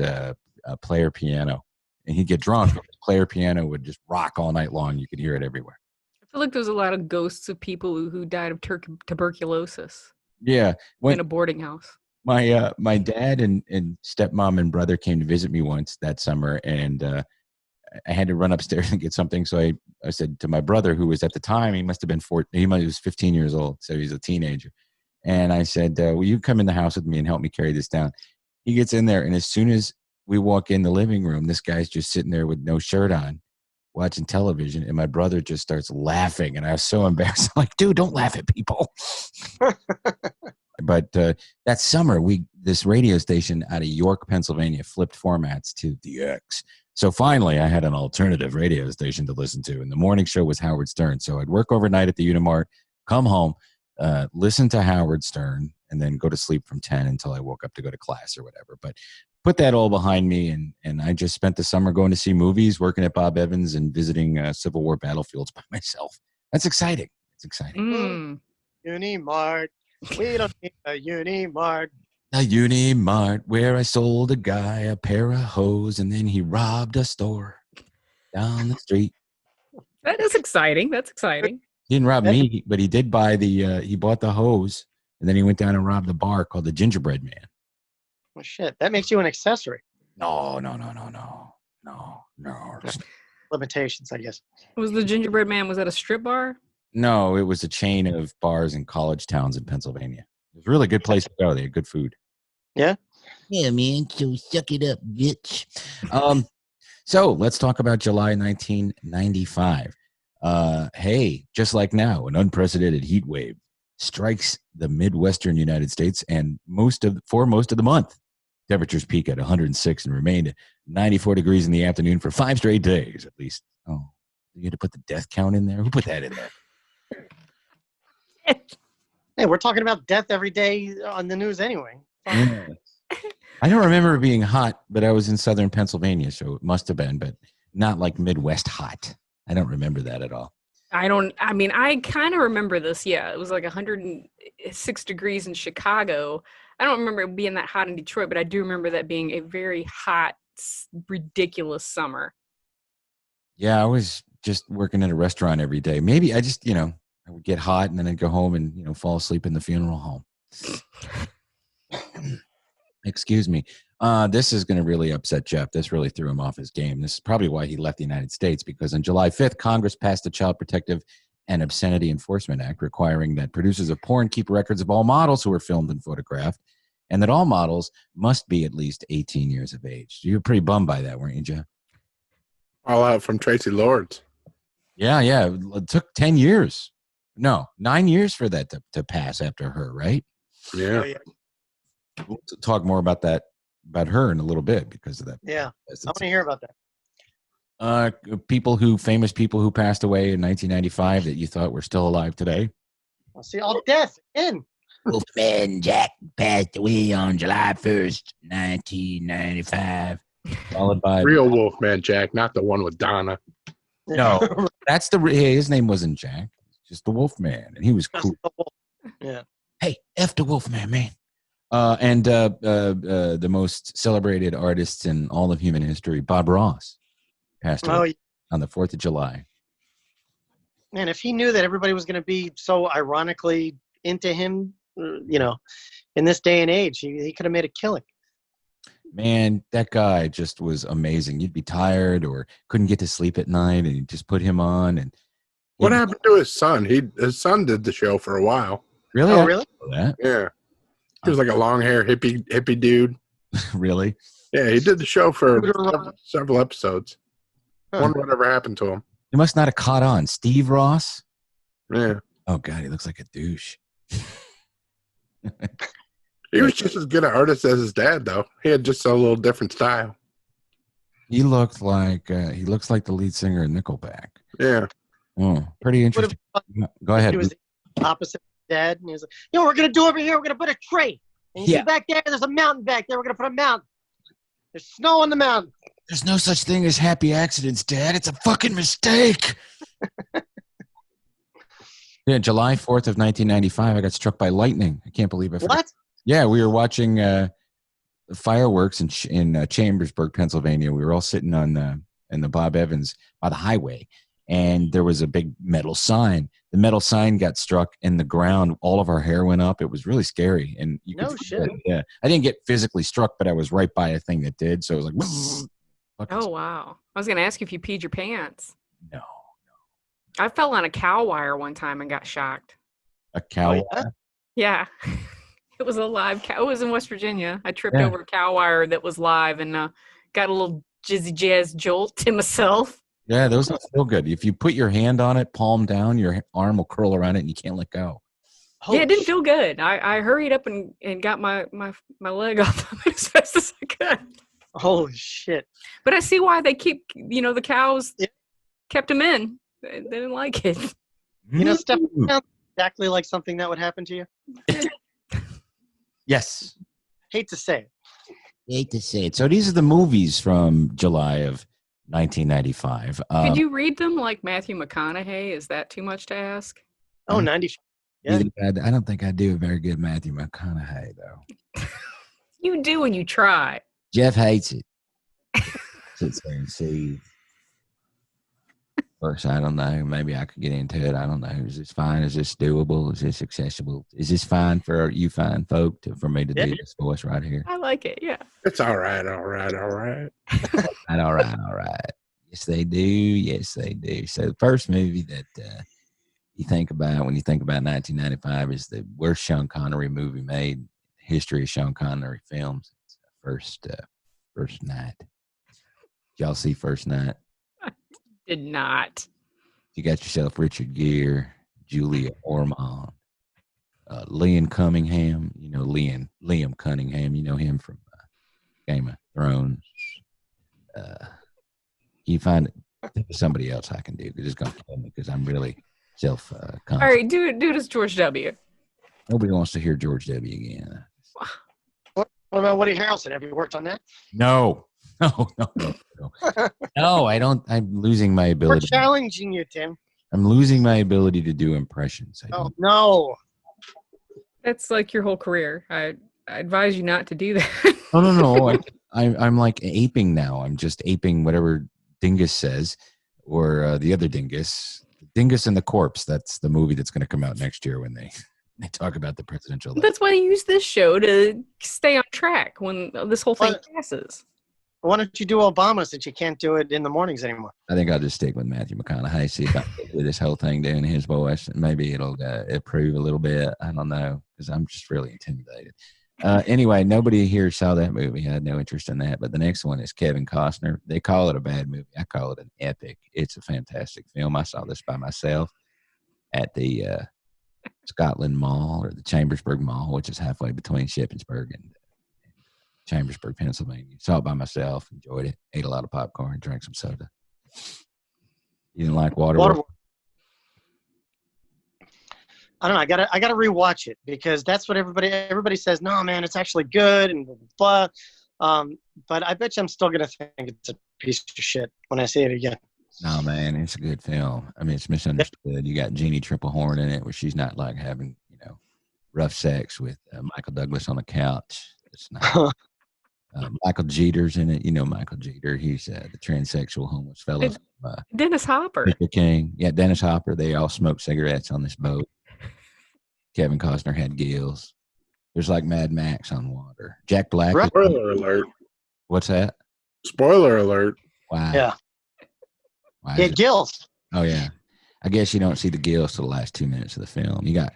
player piano. And he'd get drunk. His player piano would just rock all night long. You could hear it everywhere. I feel like there's a lot of ghosts of people who died of tuberculosis. Yeah, in a boarding house. My dad and stepmom and brother came to visit me once that summer, and I had to run upstairs and get something. So I said to my brother, who was at the time, he must have been 14, he was 15 years old, so he's a teenager. And I said, will you come in the house with me and help me carry this down? He gets in there, and as soon as we walk in the living room, this guy's just sitting there with no shirt on, watching television, and my brother just starts laughing, and I was so embarrassed. I'm like, dude, don't laugh at people. But that summer, this radio station out of York, Pennsylvania, flipped formats to the X. So finally, I had an alternative radio station to listen to, and the morning show was Howard Stern. So I'd work overnight at the Unimart, come home, listen to Howard Stern, and then go to sleep from 10 until I woke up to go to class or whatever. But put that all behind me, and I just spent the summer going to see movies, working at Bob Evans, and visiting Civil War battlefields by myself. That's exciting. It's exciting. Unimart. We don't need a Unimart. A Unimart where I sold a guy a pair of hose, and then he robbed a store down the street. That is exciting. That's exciting. He didn't rob me, but he did buy he bought the hose, and then he went down and robbed a bar called the Gingerbread Man. Well, shit, that makes you an accessory. No. Limitations, I guess. Was the Gingerbread Man, was that a strip bar? No, it was a chain of bars in college towns in Pennsylvania. It was a really good place to go. They had good food. Yeah? Yeah, man. So suck it up, bitch. So let's talk about July 1995. Hey, just like now, an unprecedented heat wave strikes the Midwestern United States and for most of the month. Temperatures peak at 106 and remained at 94 degrees in the afternoon for 5 straight days, at least. Oh, you had to put the death count in there? Who put that in there? Hey, we're talking about death every day on the news anyway. Yeah. I don't remember it being hot, but I was in southern Pennsylvania, so it must have been, but not like Midwest hot. I don't remember that at all. I kind of remember this. Yeah, it was like 106 degrees in Chicago. I don't remember it being that hot in Detroit, but I do remember that being a very hot, ridiculous summer. Yeah, I was just working in a restaurant every day. Maybe I just, I would get hot and then I'd go home and, fall asleep in the funeral home. Excuse me. This is going to really upset Jeff. This really threw him off his game. This is probably why he left the United States, because on July 5th, Congress passed the Child Protective and Obscenity Enforcement Act, requiring that producers of porn keep records of all models who are filmed and photographed, and that all models must be at least 18 years of age. You were pretty bummed by that, weren't you, Jeff? All out from Tracy Lords. Yeah. It took 10 years. No, 9 years for that to pass after her, right? Yeah. We'll talk more about her in a little bit because of that. Yeah, I want to hear about that. Famous people who passed away in 1995 that you thought were still alive today. I'll see all death in. Wolfman Jack passed away on July 1st, 1995. Followed by real Wolfman Jack, not the one with Donna. No, that's his name wasn't Jack, just the Wolfman, and he was cool. Yeah. Hey, F the Wolfman, man. And the most celebrated artist in all of human history, Bob Ross, passed away on the 4th of July. Man, if he knew that everybody was going to be so ironically into him, in this day and age, he could have made a killing. Man, that guy just was amazing. You'd be tired or couldn't get to sleep at night, and you just put him on. And what happened to his son? His son did the show for a while. Really? Oh, really? Yeah. He was like a long hair hippie dude. Really? Yeah, he did the show for Scooter several episodes. Huh. Wonder whatever happened to him. He must not have caught on. Steve Ross? Yeah. Oh, God, he looks like a douche. He was just as good an artist as his dad, though. He had just a little different style. He looks like the lead singer of Nickelback. Yeah. Oh, pretty interesting. Go ahead. He was the opposite of dad, and he was like, "Yo, we're gonna do over here. We're gonna put a tree. And you see back there, there's a mountain back there. We're gonna put a mountain. There's snow on the mountain. There's no such thing as happy accidents, Dad. It's a fucking mistake." Yeah, July 4th of 1995, I got struck by lightning. I can't believe it. What? Yeah, we were watching fireworks in Chambersburg, Pennsylvania. We were all sitting on in the Bob Evans by the highway, and there was a big metal sign. The metal sign got struck in the ground. All of our hair went up. It was really scary. And you No could shit. Yeah, I didn't get physically struck, but I was right by a thing that did. So it was like, Oh, wow. I was going to ask you if you peed your pants. no, I fell on a cow wire one time and got shocked. a cow. Oh, yeah? Yeah. It was a live cow. It was in West Virginia. I tripped Yeah. over a cow wire that was live and got a little jizzy jazz jolt to myself. Yeah, those don't feel good. If you put your hand on it, palm down, your arm will curl around it and you can't let go. Yeah, it didn't feel good. I hurried up and got my leg off of it as fast as I could. Holy shit. But I see why they keep, the cows Yeah. kept them in. They didn't like it. You know, stuff Ooh. sounds exactly like something that would happen to you. Yes. Hate to say it. Hate to say it. So these are the movies from July of 1995. Could you read them like Matthew McConaughey? Is that too much to ask? Oh, 90. Yeah. I don't think I do a very good Matthew McConaughey, though. You do when you try. Jeff hates it. Sits there and sees. Of course, I don't know. Maybe I could get into it. I don't know. Is this fine? Is this doable? Is this accessible? Is this fine for you fine folk for me to do this voice right here? I like it, yeah. It's all right, all right, all right. All right. Yes, they do. Yes, they do. So the first movie that you think about when you think about 1995 is the worst Sean Connery movie made. History of Sean Connery films. It's First Night. Did y'all see First Night? Did not. You got yourself Richard Gere, Julia Ormond, Liam Cunningham. You know Liam Cunningham. You know him from Game of Thrones. You find somebody else I can do because it's going to kill me because I'm really self-conscious. All right, do it as George W. Nobody wants to hear George W. again. What about Woody Harrelson? Have you worked on that? No. No, I don't. I'm losing my We're ability. challenging you, Tim. I'm losing my ability to do impressions. Oh, no. That's like your whole career. I advise you not to do that. No. I'm like aping now. I'm just aping whatever Dingus says, or the other Dingus, Dingus and the Corpse. That's the movie that's going to come out next year when they talk about the presidential election. That's why you use this show to stay on track when this whole thing passes. Why don't you do Obama since you can't do it in the mornings anymore? I think I'll just stick with Matthew McConaughey. See if I can do this whole thing doing his voice, and maybe it'll improve a little bit. I don't know because I'm just really intimidated. Anyway, nobody here saw that movie. I had no interest in that. But the next one is Kevin Costner. They call it a bad movie. I call it an epic. It's a fantastic film. I saw this by myself at the Scotland Mall or the Chambersburg Mall, which is halfway between Shippensburg and Chambersburg, Pennsylvania. Saw it by myself, enjoyed it, ate a lot of popcorn, drank some soda. You didn't like Waterworld? I don't know. I gotta rewatch it because that's what everybody says. No, man, it's actually good and blah, blah. But I bet you I'm still gonna think it's a piece of shit when I see it again. No, man, it's a good film. I mean, it's misunderstood. You got Jeannie Triplehorn in it, where she's not like having rough sex with Michael Douglas on the couch. It's not. Michael Jeter's in it. You know Michael Jeter. He's the transsexual homeless fellow. Dennis Hopper. Mr. King. Yeah, Dennis Hopper. They all smoked cigarettes on this boat. Kevin Costner had gills. There's like Mad Max on water. Jack Black. Right. Spoiler alert. What's that? Spoiler alert. Wow. Yeah. Why He is had it- gills. Oh, yeah. I guess you don't see the gills till the last 2 minutes of the film. You got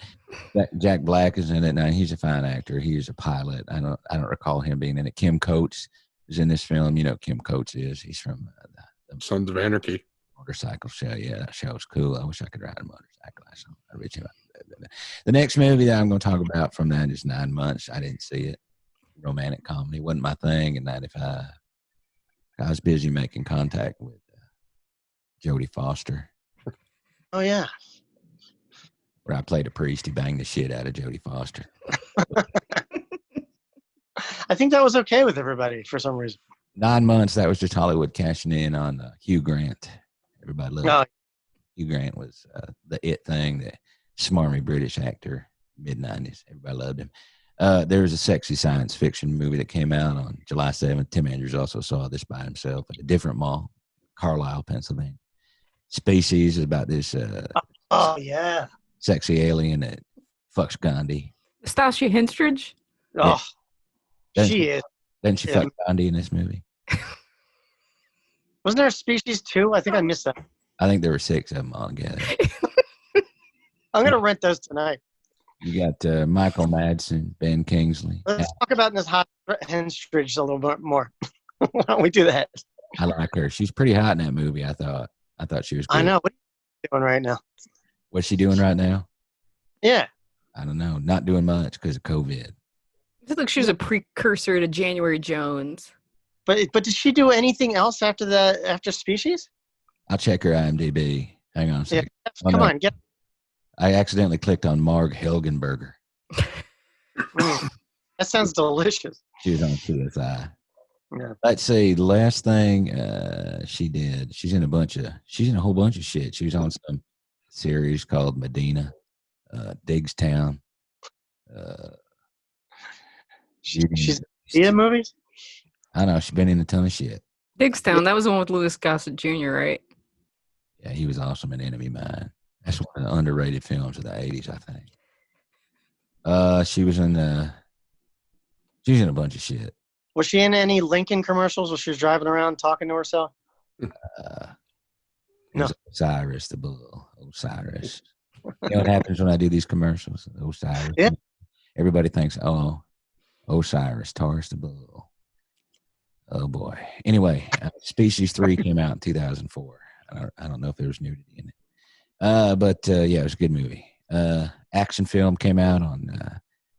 Jack Black is in it now. He's a fine actor. He was a pilot. I don't recall him being in it. Kim Coates is in this film. You know who Kim Coates is. He's from the Sons of Anarchy. motorcycle show. Yeah, that show was cool. I wish I could ride a motorcycle. I reach him. The next movie that I'm going to talk about from that is 9 Months. I didn't see it. Romantic comedy wasn't my thing in '95. I was busy making contact with Jodie Foster, Oh yeah. where I played a priest. He banged the shit out of Jodie Foster. I think that was okay with everybody for some reason. 9 months. That was just Hollywood cashing in on Hugh Grant. Everybody loved No, Hugh Grant was the it thing, the smarmy British actor, mid-90s. Everybody loved him. There was a sexy science fiction movie that came out on July 7th. Tim Andrews also saw this by himself at a different mall, Carlisle, Pennsylvania. Species is about this oh yeah. sexy alien that fucks Gandhi. Stacia Henstridge. Oh, Doesn't she is. Doesn't she Yeah. fuck Gandhi in this movie? Wasn't there a Species 2? I think I missed that. I think there were 6 of them all together. I'm gonna rent those tonight. You got Michael Madsen, Ben Kingsley. Let's talk about this hot Henstridge a little bit more. Why don't we do that? I like her. She's pretty hot in that movie. I thought she was good. I know. What are you doing right now? What's she doing right now? Yeah. I don't know. Not doing much because of COVID. It looked like she was a precursor to January Jones. But did she do anything else after Species? I'll check her IMDb. Hang on a Yeah. second. Come no. on, get. I accidentally clicked on Marg Helgenberger. That sounds delicious. She was on CSI. Yeah. Let's see. The last thing she did, she's in a whole bunch of shit. She was on some series called Medina, Diggstown. She's in movies. I know she's been in a ton of shit. Digstown, that was the one with Louis Gossett Jr., right? Yeah, he was awesome in Enemy Mine. That's one of the underrated films of the 80s, I think. She was in a bunch of shit. Was she in any Lincoln commercials where she was driving around talking to herself? No. Osiris the bull. Osiris. You know what happens when I do these commercials? Osiris. Yeah. Everybody thinks, oh, Osiris, Taurus the bull. Oh boy. Anyway, Species 3 came out in 2004. I don't know if there was nudity in it. But yeah, it was a good movie. Action film came out on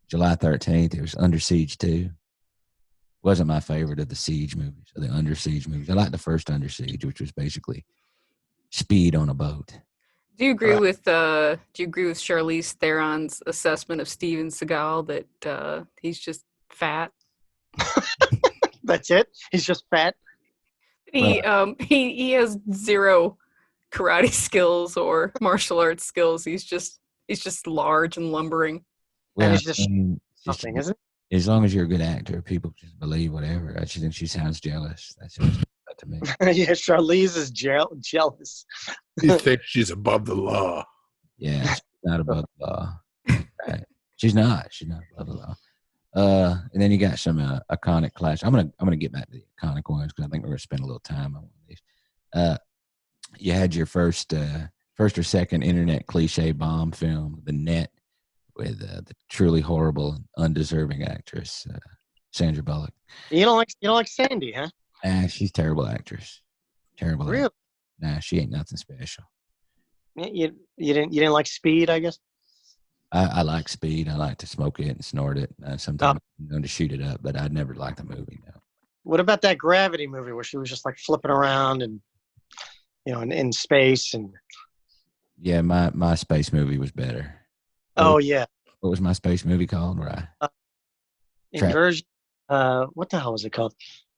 July 13th. It was Under Siege 2. Wasn't my favorite of the Siege movies, or the Under Siege movies. I liked the first Under Siege, which was basically speed on a boat. Do you agree with Charlize Theron's assessment of Steven Seagal that he's just fat? That's it. He's just fat. He has zero karate skills or martial arts skills. He's just large and lumbering. Well, he's just it's nothing, isn't it? as long as you're a good actor, people just believe whatever. I just think she sounds jealous. That's just to me. Yeah, Charlize is jealous. You think she's above the law? Yeah, she's not above the law. Right. She's not above the law. And then you got some iconic clash. I'm gonna get back to the iconic ones because I think we're gonna spend a little time on one of these. You had your first or second internet cliche bomb film, The Net, with the truly horrible and undeserving actress Sandra Bullock. You don't like Sandy, huh? She's a terrible actress. Terrible. Really? Actress. Nah, she ain't nothing special. You didn't like Speed, I guess. I like Speed. I like to smoke it and snort it. Sometimes I'm known to shoot it up, but I'd never liked the movie. No. What about that Gravity movie where she was just like flipping around and in space and? Yeah, my space movie was better. Oh yeah. What was my space movie called? Where Inversion. What the hell was it called?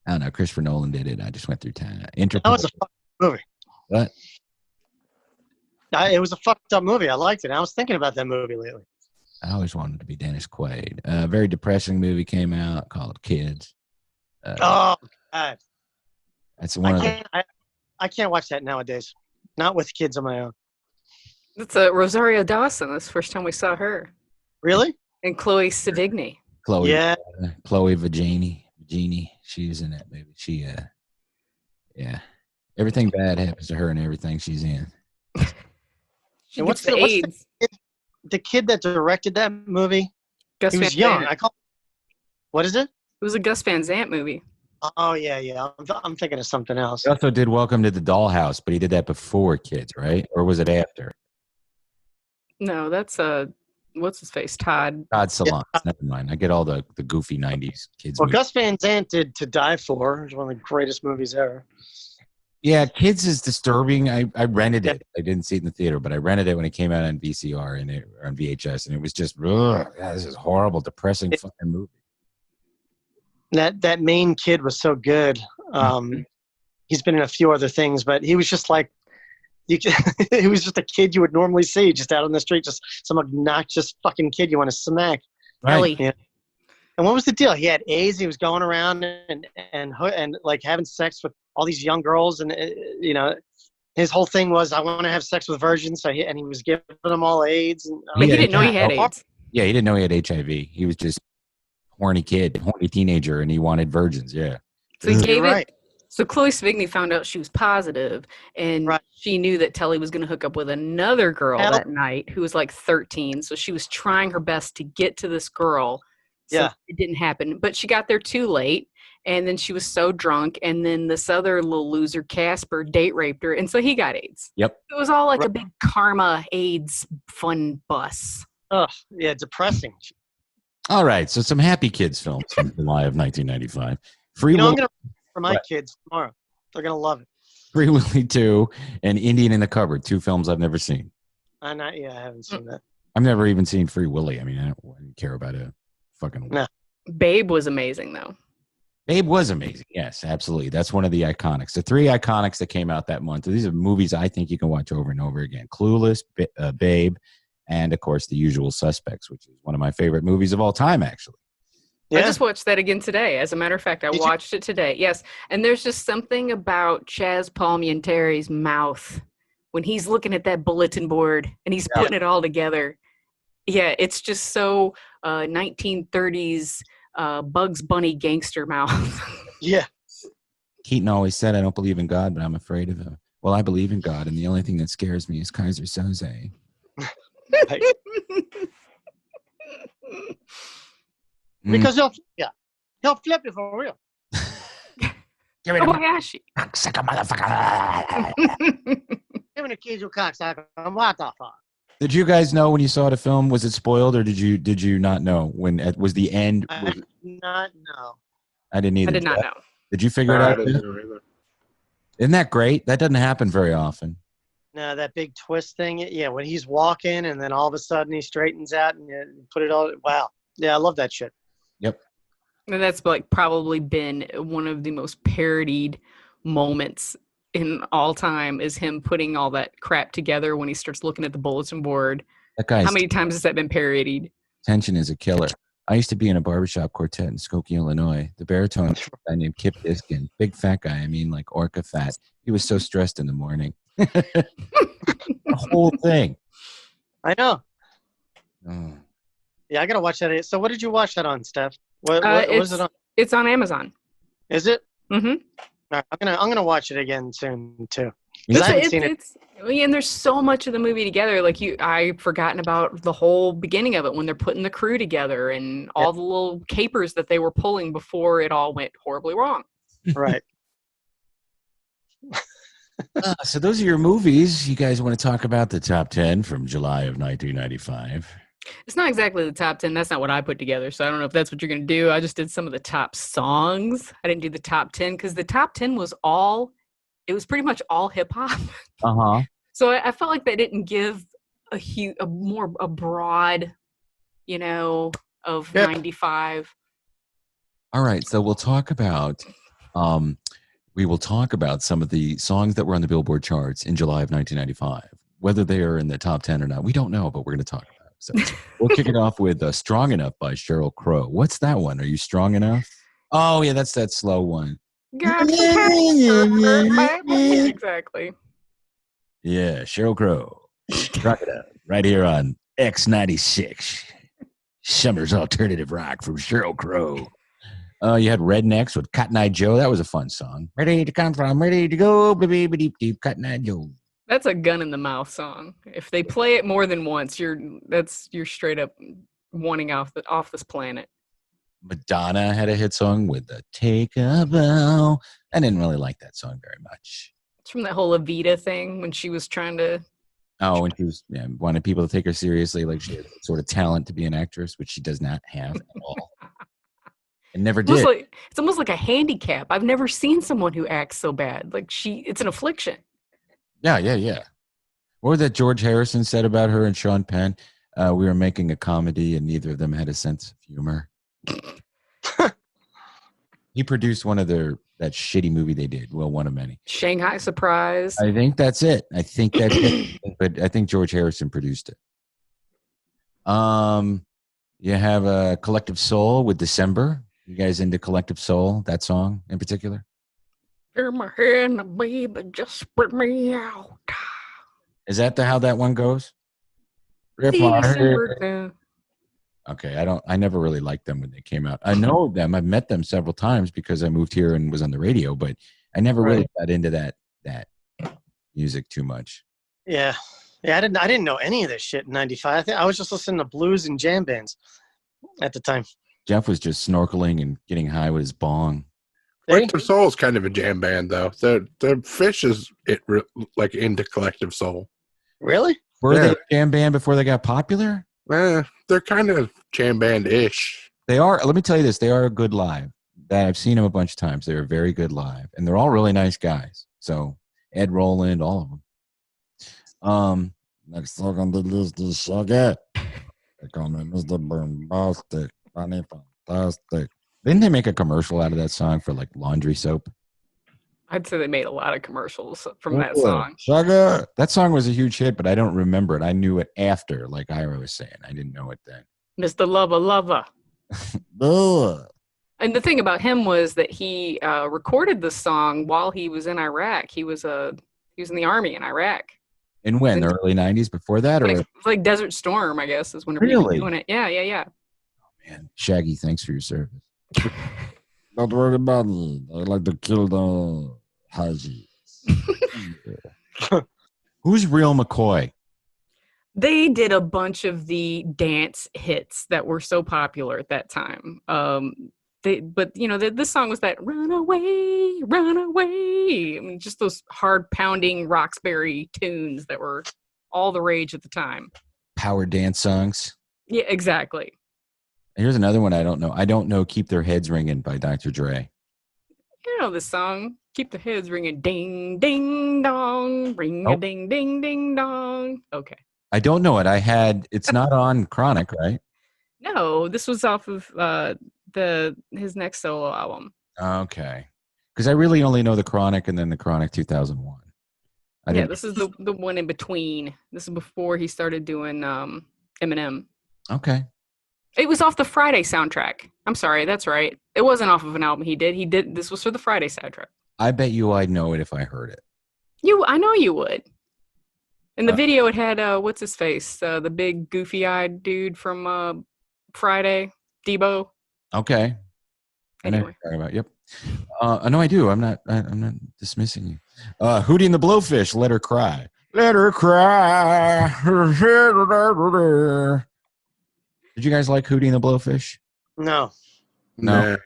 I don't know. Christopher Nolan did it. I just went through time. That was a fucked movie. What? It was a fucked up movie. I liked it. I was thinking about that movie lately. I always wanted to be Dennis Quaid. A very depressing movie came out called Kids. Oh God. That's one of the. I can't watch that nowadays. Not with kids of my own. That's Rosario Dawson. That's the first time we saw her. Really? And Chloe Sevigny. Chloe. Yeah. Chloe Virginie. She was in that movie. She yeah. Everything bad happens to her and everything she's in. She gets the AIDS. The kid that directed that movie? Gus He Van was young. Sant. What is it? It was a Gus Van Sant movie. Oh yeah. I'm thinking of something else. He also did Welcome to the Dollhouse, but he did that before Kids, right? Or was it after? No, that's what's his face? Todd Solondz. Never mind. I get all the goofy 90s kids Well, movies. Gus Van Sant did To Die For, which is one of the greatest movies ever. Yeah, Kids is disturbing. I rented it. I didn't see it in the theater, but I rented it when it came out on VCR and on VHS, and it was just, this is horrible, depressing fucking movie. That main kid was so good. He's been in a few other things, but he was just like, he was just a kid you would normally see just out on the street, just some obnoxious fucking kid you want to smack. Ellie. Yeah. And what was the deal? He had AIDS. He was going around and like having sex with all these young girls, and his whole thing was, I want to have sex with virgins. So he was giving them all AIDS. And, But he didn't know he had AIDS. Yeah, he didn't know he had HIV. He was just horny teenager, and he wanted virgins. Yeah. So he gave it. So Chloe Sevigny found out she was positive, and she knew that Telly was going to hook up with another girl that night who was like 13. So she was trying her best to get to this girl. So it didn't happen. But she got there too late, and then she was so drunk, and then this other little loser, Casper, date raped her, and so he got AIDS. Yep. It was all like a big karma AIDS fun bus. Oh, yeah, depressing. All right, so some happy kids films from July of 1995. I'm going to for my kids tomorrow. They're going to love it. Free Willy 2 and Indian in the Cupboard, 2 films I've never seen. I haven't seen that. I've never even seen Free Willy. I mean, I don't care about a fucking... No. Babe was amazing, though. Babe was amazing. Yes, absolutely. That's one of the iconics. The 3 iconics that came out that month. These are movies I think you can watch over and over again. Clueless, Babe, and, of course, The Usual Suspects, which is one of my favorite movies of all time, actually. Yeah. I just watched that again today. As a matter of fact, I watched it today. Yes. And there's just something about Chaz Palminteri's mouth when he's looking at that bulletin board and he's putting it all together. Yeah, it's just so 1930s Bugs Bunny gangster mouth. Yeah. Keaton always said, I don't believe in God, but I'm afraid of him. Well, I believe in God, and the only thing that scares me is Kaiser Soze. Because he'll flip it for real. Give me the Kobayashi. cocksucker, motherfucker. Give me the keys, you cocksucker. What the fuck? Did you guys know when you saw the film? Was it spoiled, or did you not know when it was the end? I did not know. I didn't either. I did not know. Did you figure it out? I didn't know either. Isn't that great? That doesn't happen very often. No, that big twist thing. Yeah, when he's walking and then all of a sudden he straightens out and you put it all. Wow. Yeah, I love that shit. Yep. And that's like probably been one of the most parodied moments in all time is him putting all that crap together when he starts looking at the bulletin board. That guy's How many times has that been parodied? tension is a killer. I used to be in a barbershop quartet in Skokie, Illinois. The baritone was a guy named Kip Diskin. Big fat guy. I mean, like orca fat. He was so stressed in the morning. The whole thing. I know. Oh. Yeah, I gotta watch that. So, what did you watch that on, Steph? What was it on? It's on Amazon. Is it? Mm-hmm. All right, I'm gonna watch it again soon too. And there's so much of the movie together. Like I've forgotten about the whole beginning of it when they're putting the crew together and all the little capers that they were pulling before it all went horribly wrong. Right. So those are your movies. You guys want to talk about the top 10 from July of 1995? It's not exactly the top 10. That's not what I put together. So I don't know if that's what you're going to do. I just did some of the top songs. I didn't do the top 10 because the top 10 was pretty much all hip hop. Uh-huh. So I felt like they didn't give a broad, of 95. All right. So we'll talk about some of the songs that were on the Billboard charts in July of 1995. Whether they are in the top 10 or not, we don't know, but we're going to talk about it. So we'll kick it off with Strong Enough by Sheryl Crow. What's that one? Are you strong enough? Oh, yeah, that's that slow one. Exactly. Yeah, Sheryl Crow. Strong Enough. Right here on X96. Summer's alternative rock from Sheryl Crow. You had Rednecks with Cotton Eye Joe. That was a fun song. Ready to come from, ready to go, baby, deep, deep, Cotton Eye Joe. That's a gun in the mouth song. If they play it more than once, you're straight up wanting off this planet. Madonna had a hit song with the Take a Bow. I didn't really like that song very much. It's from that whole Evita thing when she was trying to. Oh, and she was wanted people to take her seriously, like she had sort of talent to be an actress, which she does not have at all, and never did. It's almost like a handicap. I've never seen someone who acts so bad. Like it's an affliction. Yeah. What was that George Harrison said about her and Sean Penn? We were making a comedy, and neither of them had a sense of humor. He produced one of that shitty movie they did. Well, one of many. Shanghai Surprise. I think that's it. But I think George Harrison produced it. You have a Collective Soul with December. You guys into Collective Soul? That song in particular? You're my hand, baby, just spit me out. Is that how that one goes? Rip my hair. Okay, I never really liked them when they came out. I know them. I've met them several times because I moved here and was on the radio, but I never really got into that music too much. Yeah. I didn't know any of this shit in '95. I think I was just listening to blues and jam bands at the time. Jeff was just snorkeling and getting high with his bong. Collective Soul is kind of a jam band, though. The Fish is like into Collective Soul. Really? Were they a jam band before they got popular? They're kind of jam band-ish. They are. Let me tell you this. They are good live. I've seen them a bunch of times. They're very good live. And they're all really nice guys. So Ed Roland, all of them. Next song on the list is Shaggy. They call me Mr. Bombastic. Funny, fantastic. Didn't they make a commercial out of that song for like laundry soap? I'd say they made a lot of commercials from that song. Shaggy. That song was a huge hit, but I don't remember it. I knew it after, like Ira was saying. I didn't know it then. Mr. Lover. And the thing about him was that he recorded the song while he was in Iraq. He was in the army in Iraq. In when? The early 90s before that? Or like Desert Storm, I guess, is whenever he was doing it. Yeah. Oh, man. Shaggy, thanks for your service. Don't worry about it. I like to kill the Hajis. Who's Real McCoy? They did a bunch of the dance hits that were so popular at that time. This song was that "Run Away, Run Away." I mean, just those hard pounding Roxbury tunes that were all the rage at the time. Power dance songs. Yeah, exactly. Here's another one I don't know. I don't know "Keep Their Heads Ringing" by Dr. Dre. You know this song. Keep the heads ringing, ding, ding, dong, ring a ding, ding, ding, dong. Okay. I don't know it. It's not on Chronic, right? No, this was off of his next solo album. Okay. Because I really only know the Chronic and then the Chronic 2001. This is the one in between. This is before he started doing Eminem. Okay. It was off the Friday soundtrack. I'm sorry, that's right. It wasn't off of an album he did. This was for the Friday soundtrack. I bet you I'd know it if I heard it. I know you would. In the video, it had what's his face, the big goofy-eyed dude from Friday, Debo. Okay. Anyway. Yep. No, I do. I'm not dismissing you. Hootie and the Blowfish, Let Her Cry. Let her cry. Did you guys like Hootie and the Blowfish? No. No.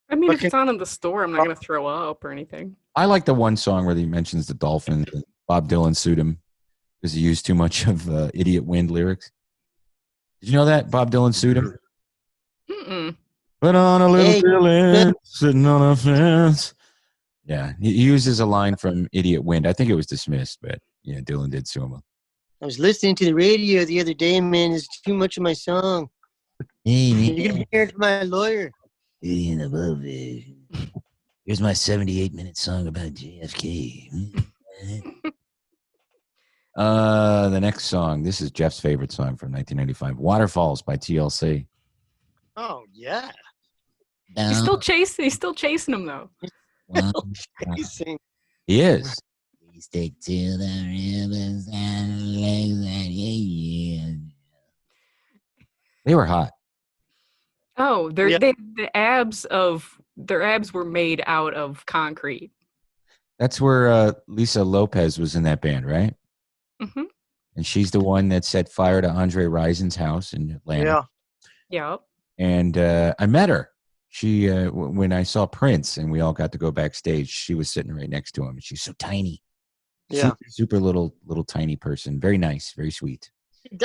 I mean, if it's on in the store, I'm not going to throw up or anything. I like the one song where he mentions the Dolphins and Bob Dylan sued him because he used too much of Idiot Wind lyrics. Did you know that? Bob Dylan sued him? Mm-mm. Put on a little feeling, sitting on a fence. Yeah, he uses a line from Idiot Wind. I think it was dismissed, but yeah, Dylan did sue him. I was listening to the radio the other day, man. It's too much of my song. Hey, man. You're going to be hearing from my lawyer. Hootie and the Blowfish. Here's my 78-minute song about JFK. The next song. This is Jeff's favorite song from 1995. Waterfalls by TLC. Oh, yeah. He's still chasing him, though. He is. Stick to the rivers and lakes and They were hot. Oh, their abs were made out of concrete. That's where Lisa Lopez was in that band, right? Mm-hmm. And she's the one that set fire to Andre Rison's house in Atlanta. Yeah. Yep. And I met her. She when I saw Prince and we all got to go backstage, she was sitting right next to him. And she's so tiny. Yeah. Super little tiny person. Very nice, very sweet.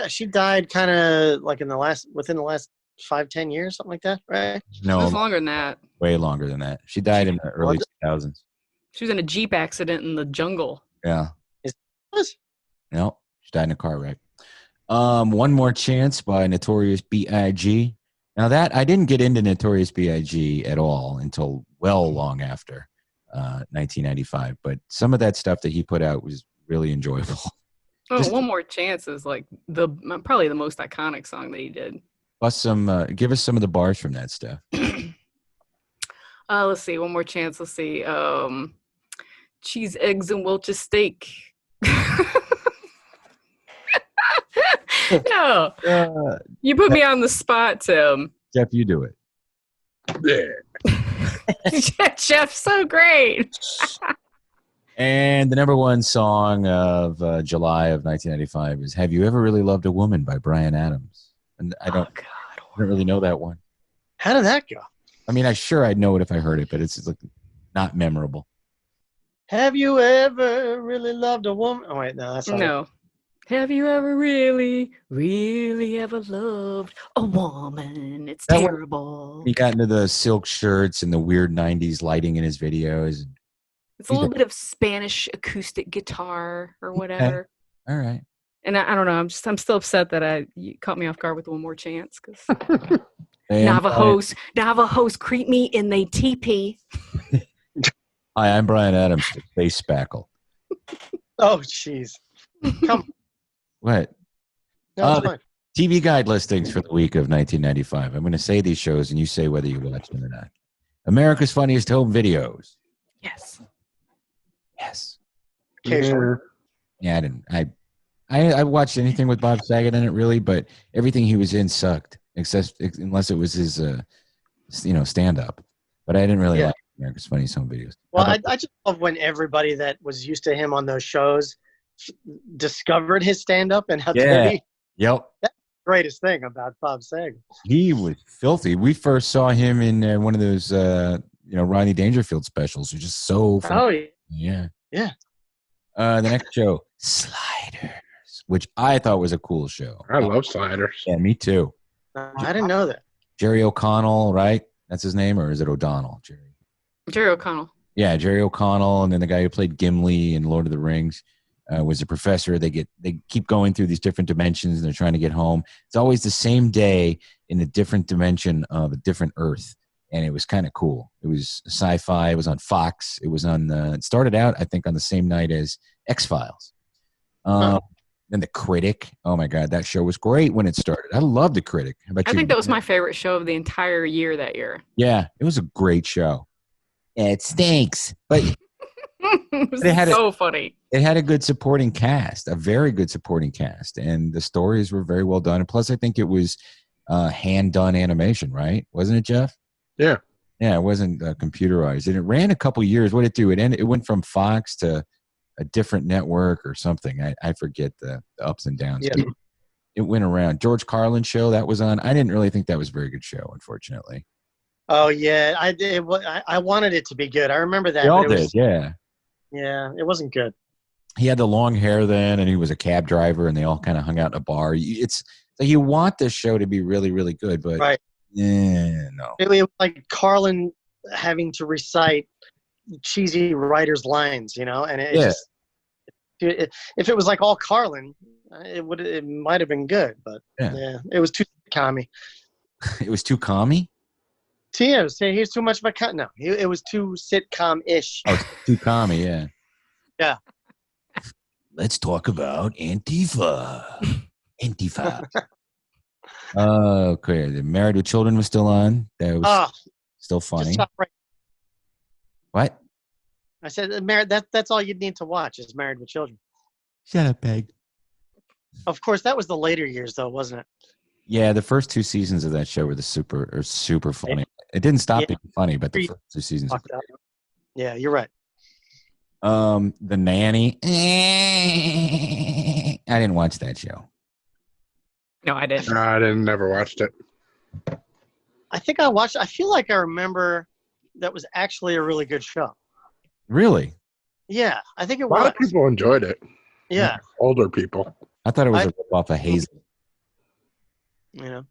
She died kind of like within the last 5-10 years, something like that, right? It No, was longer than that. way longer than that. She died in the early 2000s. She was in a Jeep accident in the jungle. Yeah. What? No, she died in a car wreck. One More Chance by Notorious B.I.G. Now that I didn't get into Notorious B.I.G. at all until well long after 1995, but some of that stuff that he put out was really enjoyable. Oh, Just- One More Chance is like probably the most iconic song that he did. Plus give us some of the bars from that stuff. Let's see. One More Chance. Let's see. Cheese, eggs, and Welch's steak. No, you put me on the spot, Tim. Jeff, you do it. Yeah. Jeff's so great. And the number one song of July of 1995 is "Have You Ever Really Loved a Woman" by Bryan Adams. And I don't really know that one. How did that go? I mean, I'd know it if I heard it, but it's like not memorable. Have you ever really loved a woman? Oh wait, no, that's not it. No. Have you ever really, really ever loved a woman? It's That one- terrible. He got into the silk shirts and the weird 90s lighting in his videos. It's a little bit of Spanish acoustic guitar or whatever. All right. And I don't know. I'm still upset that you caught me off guard with One More Chance because And, Navajos creep me and they teepee. hi, I'm Bryan Adams, the Space Spackle. Oh, jeez. Come. What? No, it's fine. TV guide listings for the week of 1995. I'm going to say these shows and you say whether you watched them or not. America's Funniest Home Videos. Yes. Yes. Occasionally. Yeah, I didn't. I watched anything with Bob Saget in it, really, but everything he was in sucked, unless it was his, stand up. But I didn't really like America's Funniest Home Videos. Well, I just love when everybody that was used to him on those shows discovered his stand up and how dirty. Yep. That's the greatest thing about Bob Saget. He was filthy. We first saw him in one of those, Rodney Dangerfield specials. Which is so funny. Oh, yeah. Yeah. The next show, Sliders, which I thought was a cool show. I love Sliders. Yeah, me too. I didn't know that. Jerry O'Connell, right? That's his name, or is it O'Donnell? Jerry O'Connell. Yeah, Jerry O'Connell, and then the guy who played Gimli in Lord of the Rings was a professor. They keep going through these different dimensions, and they're trying to get home. It's always the same day in a different dimension of a different Earth, and it was kind of cool. It was sci-fi. It was on Fox. It was on. It started out, I think, on the same night as X-Files. And The Critic. Oh my God, that show was great when it started. I loved The Critic. How about I you? think that was my favorite show of the entire year that year. Yeah, it was a great show. It stinks. But It was They had so funny. it had a good supporting cast, a very good supporting cast, and the stories were very well done. And plus, I think it was hand-done animation, right? Wasn't it, Jeff? Yeah. Yeah, it wasn't computerized. And it ran a couple years. What did it do? It went from Fox to a different network or something. I forget the ups and downs. Yeah. It went around. George Carlin show that was on. I didn't really think that was a very good show, unfortunately. Oh, yeah. I did. I wanted it to be good. I remember that. They all but it did, was, yeah. Yeah, it wasn't good. He had the long hair then, and he was a cab driver, and they all kind of hung out in a bar. It's like you want this show to be really, really good, but Right. no. It was like Carlin having to recite cheesy writer's lines, and it just if it was like all Carlin, it might have been good, but Yeah. it was too commie. It was too commie? He was too much of a no. It was too sitcom-ish. Oh, too commie, yeah. Yeah. Let's talk about Antifa. Antifa. Okay. The Married with Children was still on. That was still Just funny. stop right. What? I said, that's all you'd need to watch is Married with Children. Shut up, Peg. Of course, that was the later years, though, wasn't it? Yeah, the first two seasons of that show were super funny. It didn't stop being funny, but the first two seasons. Fucked up. Yeah, you're right. The Nanny. I didn't watch that show. No, I didn't. No, I didn't. Never watched it. I think I watched. I feel like I remember that was actually a really good show. Really? Yeah, I think it A lot was. of people enjoyed it. Yeah, Older people. I thought it was a rip-off of Hazel. you know.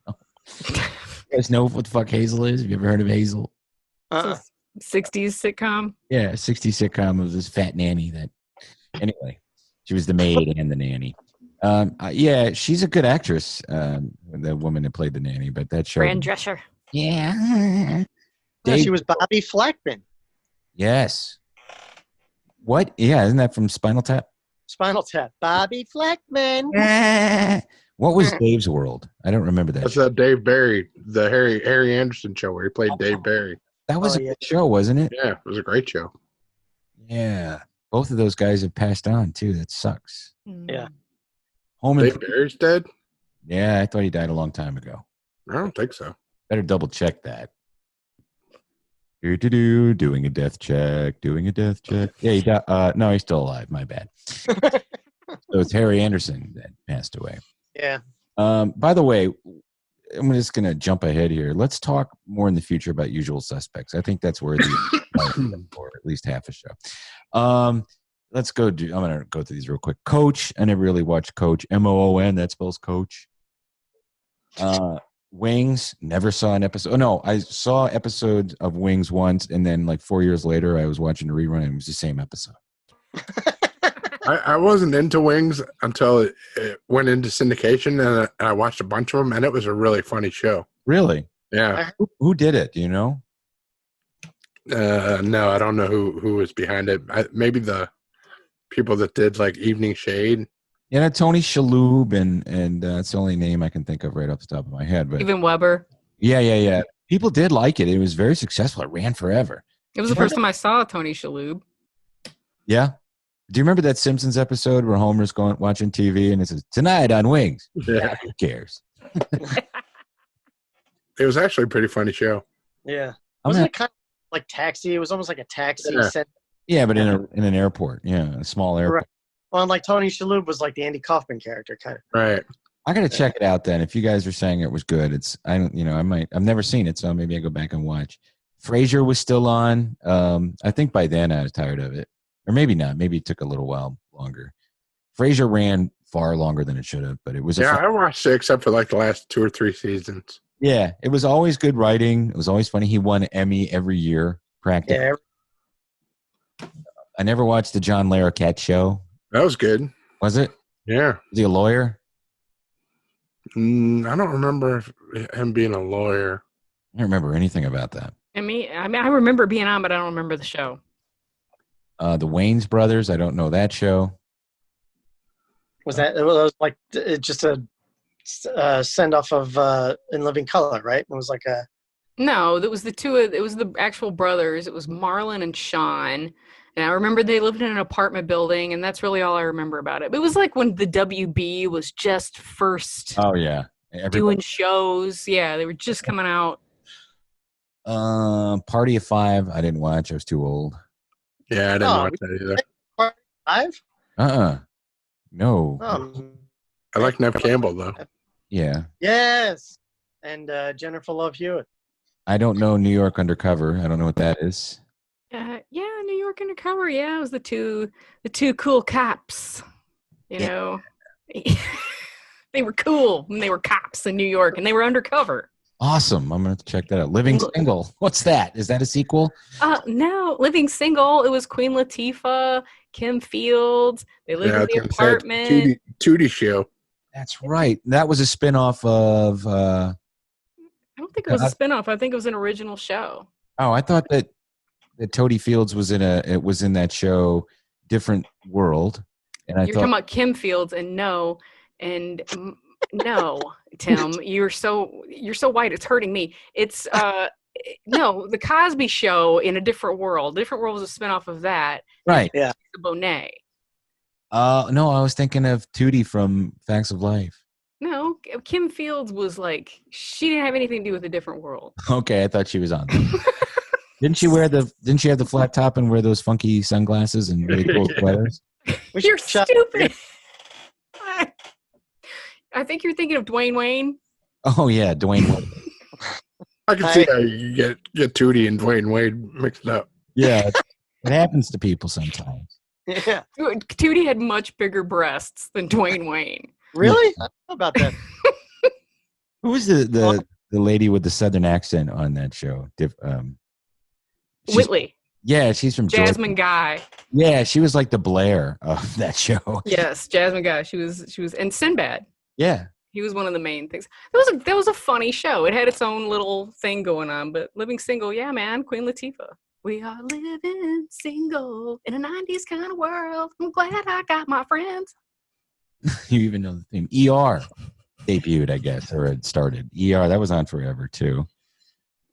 You guys know what the fuck Hazel is? Have you ever heard of Hazel? Uh-uh. 60s sitcom. Yeah, 60 sitcom of this fat nanny that. Anyway, she was the maid and the nanny. Yeah, she's a good actress. The woman that played the nanny, but that show. Fran Drescher. Yeah. No, Dave- she was Bobby Flackman. Yes. What? Yeah, isn't that from Spinal Tap? Spinal Tap. Bobby Flackman. What was Dave's World? I don't remember that. That's show. Dave Barry, the Harry Anderson show where he played Dave Barry. That was Oh, a yeah. good show, wasn't it? Yeah, it was a great show. Yeah. Both of those guys have passed on too. That sucks. Yeah. Home Dave and Barry's dead? yeah, I thought he died a long time ago. I don't think so. Better double check that. Doing a death check. Yeah, he died. No, he's still alive. My bad. So it's Harry Anderson that passed away. Yeah. By the way, I'm just going to jump ahead here. Let's talk more in the future about Usual Suspects. I think that's worthy for at least half a show. Let's go I'm going to go through these real quick. Coach. I never really watched Coach. Moon. That spells Coach. Wings. Never saw an episode. Oh, no. I saw episodes of Wings once, and then like 4 years later, I was watching a rerun, and it was the same episode. I wasn't into Wings until it went into syndication, and I watched a bunch of them, and it was a really funny show. Really? Yeah. Who did it? Do you know? No, I don't know who was behind it. Maybe the people that did like Evening Shade. Yeah, Tony Shalhoub, and that's the only name I can think of right off the top of my head. But Even Weber. yeah. People did like it. It was very successful. It ran forever. It was the first time I saw Tony Shalhoub. Yeah. Do you remember that Simpsons episode where Homer's watching TV and it says, "Tonight on Wings"? Yeah. Who cares? It was actually a pretty funny show. Yeah. I'm Wasn't not- it kind of like Taxi? It was almost like a taxi. Yeah. Set. yeah, but in an airport. Yeah, a small airport. Right. Well, and like Tony Shalhoub was like the Andy Kaufman character, kind of. Right. I got to check it out then. If you guys are saying it was good, I've never seen it, so maybe I go back and watch. Frasier was still on. I think by then I was tired of it, or maybe not. Maybe it took a little while longer. Frasier ran far longer than it should have, but it was Yeah, I watched it except for like the last 2 or 3 seasons. yeah, it was always good writing. It was always funny. He won an Emmy every year. Practically. Yeah. I never watched the John Larroquette show. That was good. Was it? Yeah. Was he a lawyer? I don't remember him being a lawyer. I don't remember anything about that. I mean, I remember being on, but I don't remember the show. The Wayans brothers. I don't know that show. Was that? It was like just a send off of In Living Color, right? It was like a. No, it was it was the actual brothers. It was Marlon and Sean. And I remember they lived in an apartment building, and that's really all I remember about it. It was like when the WB was just first Oh yeah, doing shows. Yeah, they were just coming out. Party of Five. I didn't watch. I was too old. Yeah, I didn't watch that either. 5? No. I like Nev Campbell, though. Yeah. Yes. And Jennifer Love Hewitt. I don't know New York Undercover. I don't know what that is. Yeah, New York Undercover. Yeah, it was the two cool cops. You know, they were cool when they were cops in New York, and they were undercover. Awesome. I'm going to check that out. Living Single. What's that? Is that a sequel? No, Living Single. It was Queen Latifah, Kim Fields. They lived in the apartment. Tootie Show. That's right. That was a spinoff of. I don't think it was a spinoff. I think it was an original show. Oh, I thought that Toadie Fields was in that show, Different World, and You're talking about Kim Fields, and no, Tim, you're so white. It's hurting me. It's no, the Cosby Show in a Different World. Different World was a spinoff of that. Right. Yeah. Bonet. No, I was thinking of Tootie from Facts of Life. No, Kim Fields was like, she didn't have anything to do with A Different World. Okay, I thought she was on. Didn't she have the flat top and wear those funky sunglasses and really cool sweaters? You're stupid. I think you're thinking of Dwayne Wayne. Oh yeah, Dwayne Wade. I can see how you get Tootie and Dwayne Wade mixed up. Yeah, it happens to people sometimes. Yeah. Tootie had much bigger breasts than Dwayne Wayne. Really? I don't know about that. Who was the lady with the southern accent on that show? Whitley. Yeah, she's from Georgia. Jasmine Guy. Yeah, she was like the Blair of that show. Yes, Jasmine Guy. She was, and Sinbad. Yeah. He was one of the main things. That was a funny show. It had its own little thing going on, but living single, yeah, man, Queen Latifah. We are living single in a 90s kind of world. I'm glad I got my friends. You even know the theme. ER debuted, I guess, or it started. ER, that was on forever, too.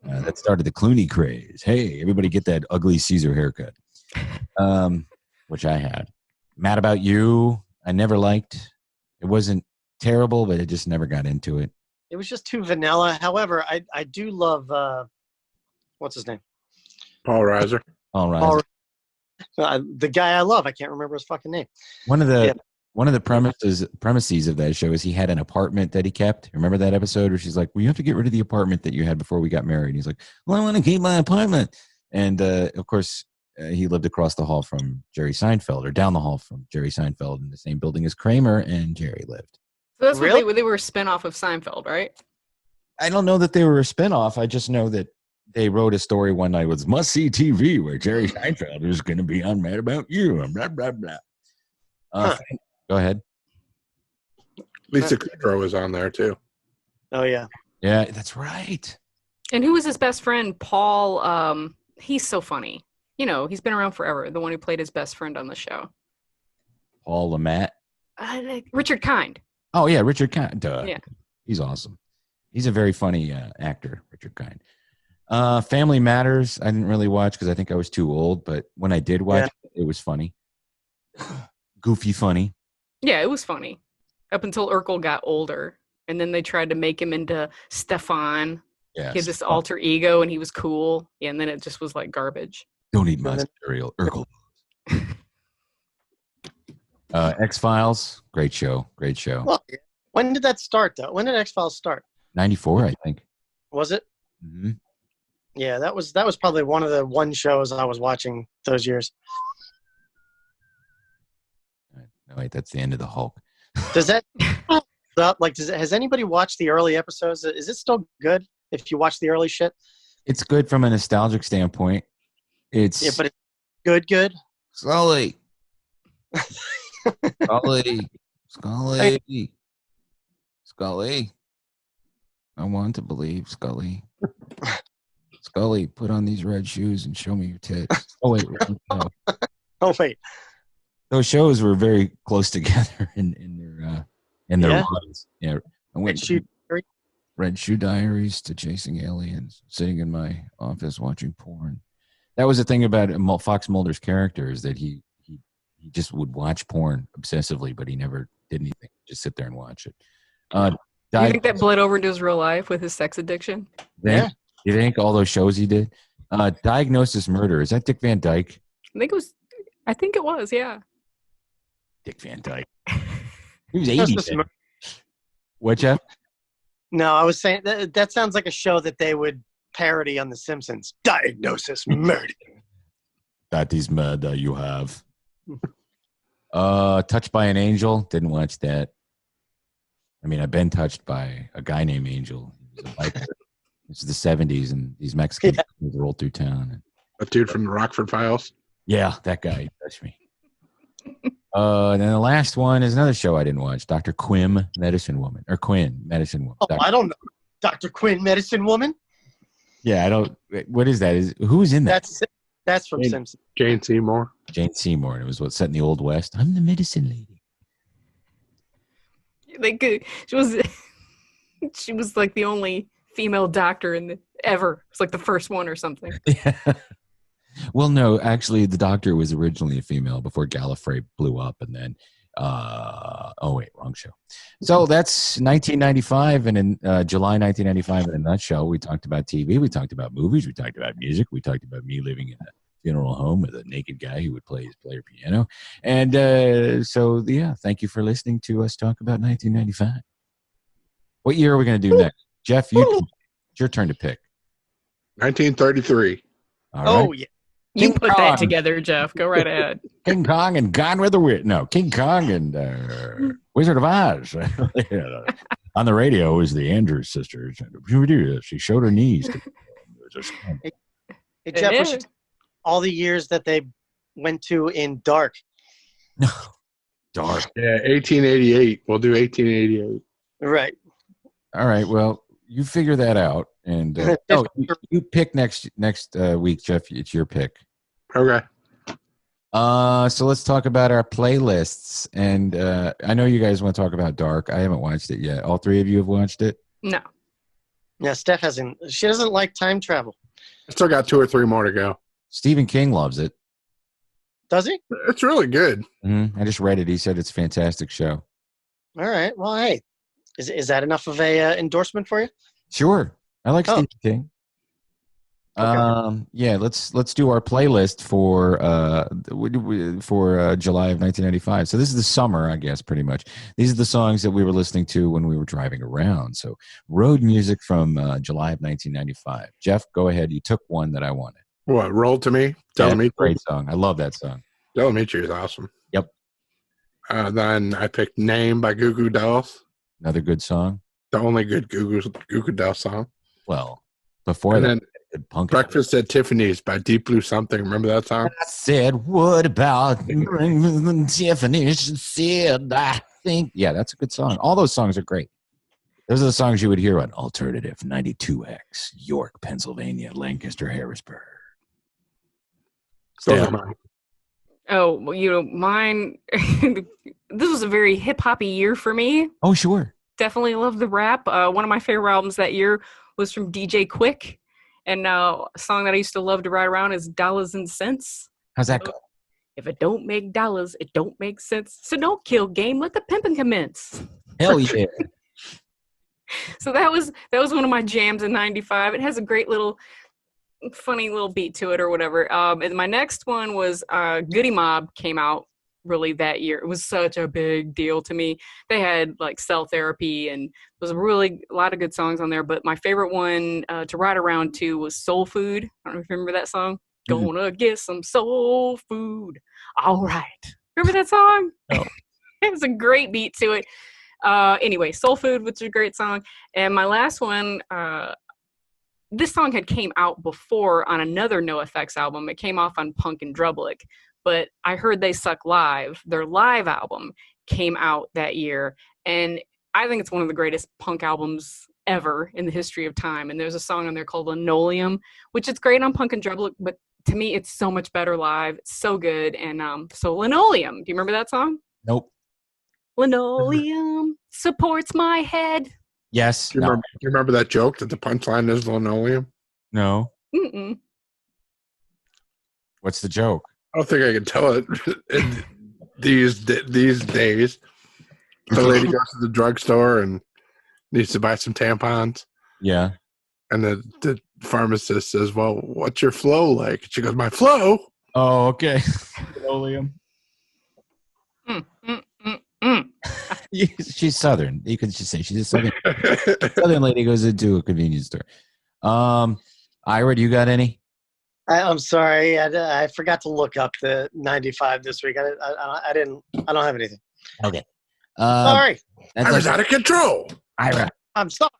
That started the Clooney craze. Hey, everybody get that ugly Caesar haircut, which I had. Mad About You, I never liked. It wasn't terrible, but it just never got into it. It was just too vanilla. However, I do love, what's his name? Paul Reiser. All right. The guy I love. I can't remember his fucking name. One of the premises of that show is he had an apartment that he kept. Remember that episode where she's like, well, you have to get rid of the apartment that you had before we got married. And he's like, well, I want to keep my apartment. And of course, he lived across the hall from Jerry Seinfeld, or down the hall from Jerry Seinfeld, in the same building as Kramer and Jerry lived. So that's Really? what they were a spinoff of Seinfeld, right? I don't know that they were a spinoff. I just know that they wrote a story one night with must-see TV where Jerry Seinfeld is going to be on Mad About You and blah, blah, blah. Go ahead. Lisa Kudrow was on there too. Oh, yeah. Yeah, that's right. And who was his best friend? Paul. He's so funny. You know, he's been around forever. The one who played his best friend on the show. Paul Lamette. Richard Kind. Oh, yeah, Richard Kind. Duh. Yeah. He's awesome. He's a very funny actor, Richard Kind. Family Matters, I didn't really watch because I think I was too old, but when I did watch it was funny. Goofy funny. Yeah, it was funny. Up until Urkel got older. And then they tried to make him into Stefan. Yeah, he had this alter ego and he was cool. Yeah, and then it just was like garbage. Don't eat my cereal. Urkel. X-Files, great show. Well, when did that start, though? When did X-Files start? 94, I think. Was it? Mm-hmm. Yeah, that was probably one of the shows I was watching those years. No, wait, that's the end of the Hulk. Does that has anybody watched the early episodes? Is it still good if you watch the early shit? It's good from a nostalgic standpoint. It's but it's good. Scully. Scully. I want to believe, Scully. Scully, put on these red shoes and show me your tits. Oh wait, no. Oh wait. Those shows were very close together in their runs. Yeah, I went Red Shoe Diaries to Chasing Aliens, sitting in my office watching porn. That was the thing about Fox Mulder's character, is that he just would watch porn obsessively, but he never did anything. Just sit there and watch it. Do you think that bled over into his real life with his sex addiction? Yeah. You think all those shows he did? Diagnosis Murder. Is that Dick Van Dyke? I think it was, yeah. Dick Van Dyke. He was 80. What, Jeff? No, I was saying that sounds like a show that they would parody on The Simpsons. Diagnosis Murder. That is murder you have. Touched by an Angel. Didn't watch that. I mean, I've been touched by a guy named Angel. He was a biker. This is the 70s, and these Mexicans rolled through town. A dude from the Rockford Files. Yeah, that guy touched me. And then the last one is another show I didn't watch. Dr. Quinn, Medicine Woman. Or Quinn, Medicine Woman. Oh, I don't know. Dr. Quinn, Medicine Woman? Yeah, I don't. What is that? Who's in that? That's from Simpsons. Jane Seymour. Jane Seymour. And it was set in the Old West. I'm the medicine lady. She was like the only female doctor ever. It's like the first one or something. Yeah. Well, no, actually, the doctor was originally a female before Gallifrey blew up, and then Oh wait, wrong show. So that's 1995, and in July 1995, in a nutshell, we talked about TV, we talked about movies, we talked about music, we talked about me living in a funeral home with a naked guy who would play his player piano, and so yeah, thank you for listening to us talk about 1995. What year are we going to do next, Jeff? It's your turn to pick. 1933. All right. Oh, yeah. You King put Kong. that together, Jeff. Go right ahead. King Kong and Gone with the Wind. No, King Kong and Wizard of Oz. On the radio was the Andrews sisters. She showed her knees. Hey, Jeff, we should all the years that they went to in dark. No, dark. Yeah, 1888. We'll do 1888. Right. All right. Well, you figure that out, and you pick next week, Jeff. It's your pick. Okay. So let's talk about our playlists, and I know you guys want to talk about Dark. I haven't watched it yet. All three of you have watched it? No. Yeah, Steph hasn't. She doesn't like time travel. I still got 2 or 3 more to go. Stephen King loves it. Does he? It's really good. I just read it. He said it's a fantastic show. All right. Well, hey, is that enough of a endorsement for you? Sure, I like Stephen King. Okay. Yeah, let's do our playlist for July of 1995. So this is the summer, I guess, pretty much. These are the songs that we were listening to when we were driving around. So road music from July of 1995. Jeff, go ahead. You took one that I wanted. What? Roll to Me? Great song. I love that song. Telemetry is awesome. Yep. Then I picked Name by Goo Goo Dolls. Another good song. The only good Goo Goo Dolls song. Well, before and that, then good punk. Breakfast at Tiffany's by Deep Blue Something. Remember that song? I said, what about Tiffany? She said, I think. Yeah, that's a good song. All those songs are great. Those are the songs you would hear on Alternative 92X, York, Pennsylvania, Lancaster, Harrisburg. Those Yeah. are mine. Oh, well, mine. This was a very hip hoppy year for me. Oh, sure. Definitely love the rap. One of my favorite albums that year was from DJ Quick, and a song that I used to love to ride around is "Dollars and Cents." How's that go? If it don't make dollars, it don't make sense. So don't kill game. Let the pimping commence. Hell yeah. So that was one of my jams in '95. It has a great little, funny little beat to it or whatever. And my next one was Goody Mob came out really that year. It was such a big deal to me. They had like Cell Therapy and there was a lot of good songs on there. But my favorite one to ride around to was Soul Food. I don't know if you remember that song. Gonna get some soul food. All right. Remember that song? No. It was a great beat to it. Anyway, Soul Food, which is a great song. And my last one, this song had came out before on another NoFX album. It came off on Punk and Drublick, but I heard They Suck Live. Their live album came out that year, and I think it's one of the greatest punk albums ever in the history of time. And there's a song on there called Linoleum, which is great on Punk and Drublick, but to me, it's so much better live. It's so good. And so Linoleum, do you remember that song? Nope. Linoleum supports my head. Yes. Do you remember that joke that the punchline is linoleum? No. Mm-mm. What's the joke? I don't think I can tell it. These days, the lady goes to the drugstore and needs to buy some tampons. Yeah. And the pharmacist says, well, what's your flow like? She goes, my flow? Oh, okay. Linoleum. She's Southern. You could just say she's a Southern lady goes into a convenience store. Ira, do you got any? I'm sorry. I forgot to look up the 95 this week. I don't have anything. Okay. Sorry. I was out of control. Ira. I'm sorry.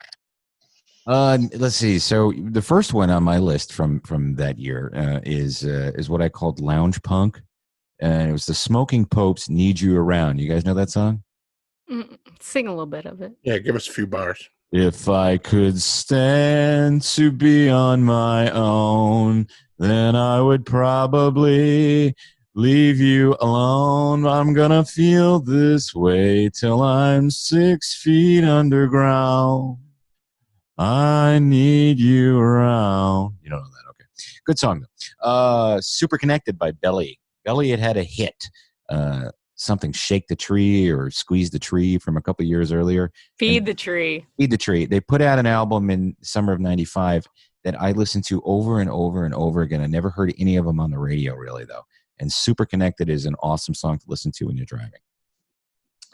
Let's see. So the first one on my list from that year is what I called lounge punk. And it was the Smoking Popes' Need You Around. You guys know that song? Sing a little bit of it. Yeah, give us a few bars. If I could stand to be on my own, then I would probably leave you alone. I'm gonna feel this way till I'm 6 feet underground. I need you around. You don't know that? Okay. Good song, though. Super Connected by Belly. Belly had a hit something Shake the Tree or Squeeze the Tree from a couple of years earlier. Feed the Tree. Feed the Tree. They put out an album in summer of 95 that I listened to over and over and over again. I never heard any of them on the radio really though. And Super Connected is an awesome song to listen to when you're driving.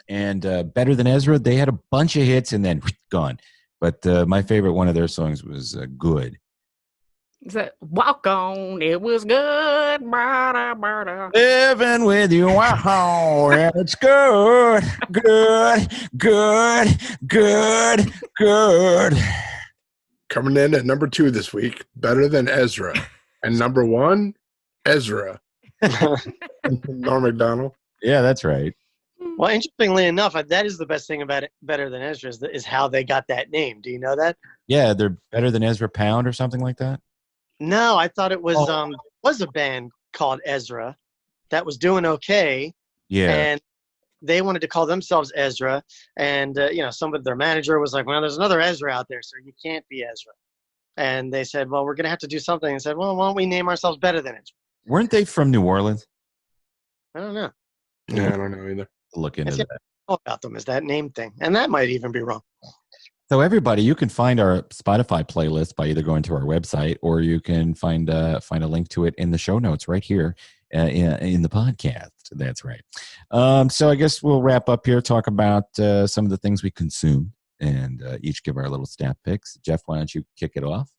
And Better Than Ezra, they had a bunch of hits and then gone. But my favorite one of their songs was Good. Is that Walk On? It was good. Living with you, wow, and it's good, good, good, good, good. Coming in at number 2 this week, Better Than Ezra. And number 1, Ezra. Norm MacDonald. Yeah, that's right. Well, interestingly enough, that is the best thing about it, Better Than Ezra, is how they got that name. Do you know that? Yeah, they're Better Than Ezra Pound or something like that. No, I thought it was a band called Ezra that was doing okay. Yeah. And they wanted to call themselves Ezra. And, some of their manager was like, well, there's another Ezra out there, so you can't be Ezra. And they said, well, we're going to have to do something. And said, well, why don't we name ourselves Better Than Ezra? Weren't they from New Orleans? I don't know. Yeah, I don't know either. Look into that. All about them is that name thing. And that might even be wrong. So everybody, you can find our Spotify playlist by either going to our website or you can find a link to it in the show notes right here in the podcast. That's right. So I guess we'll wrap up here, talk about some of the things we consume and each give our little staff picks. Jeff, why don't you kick it off?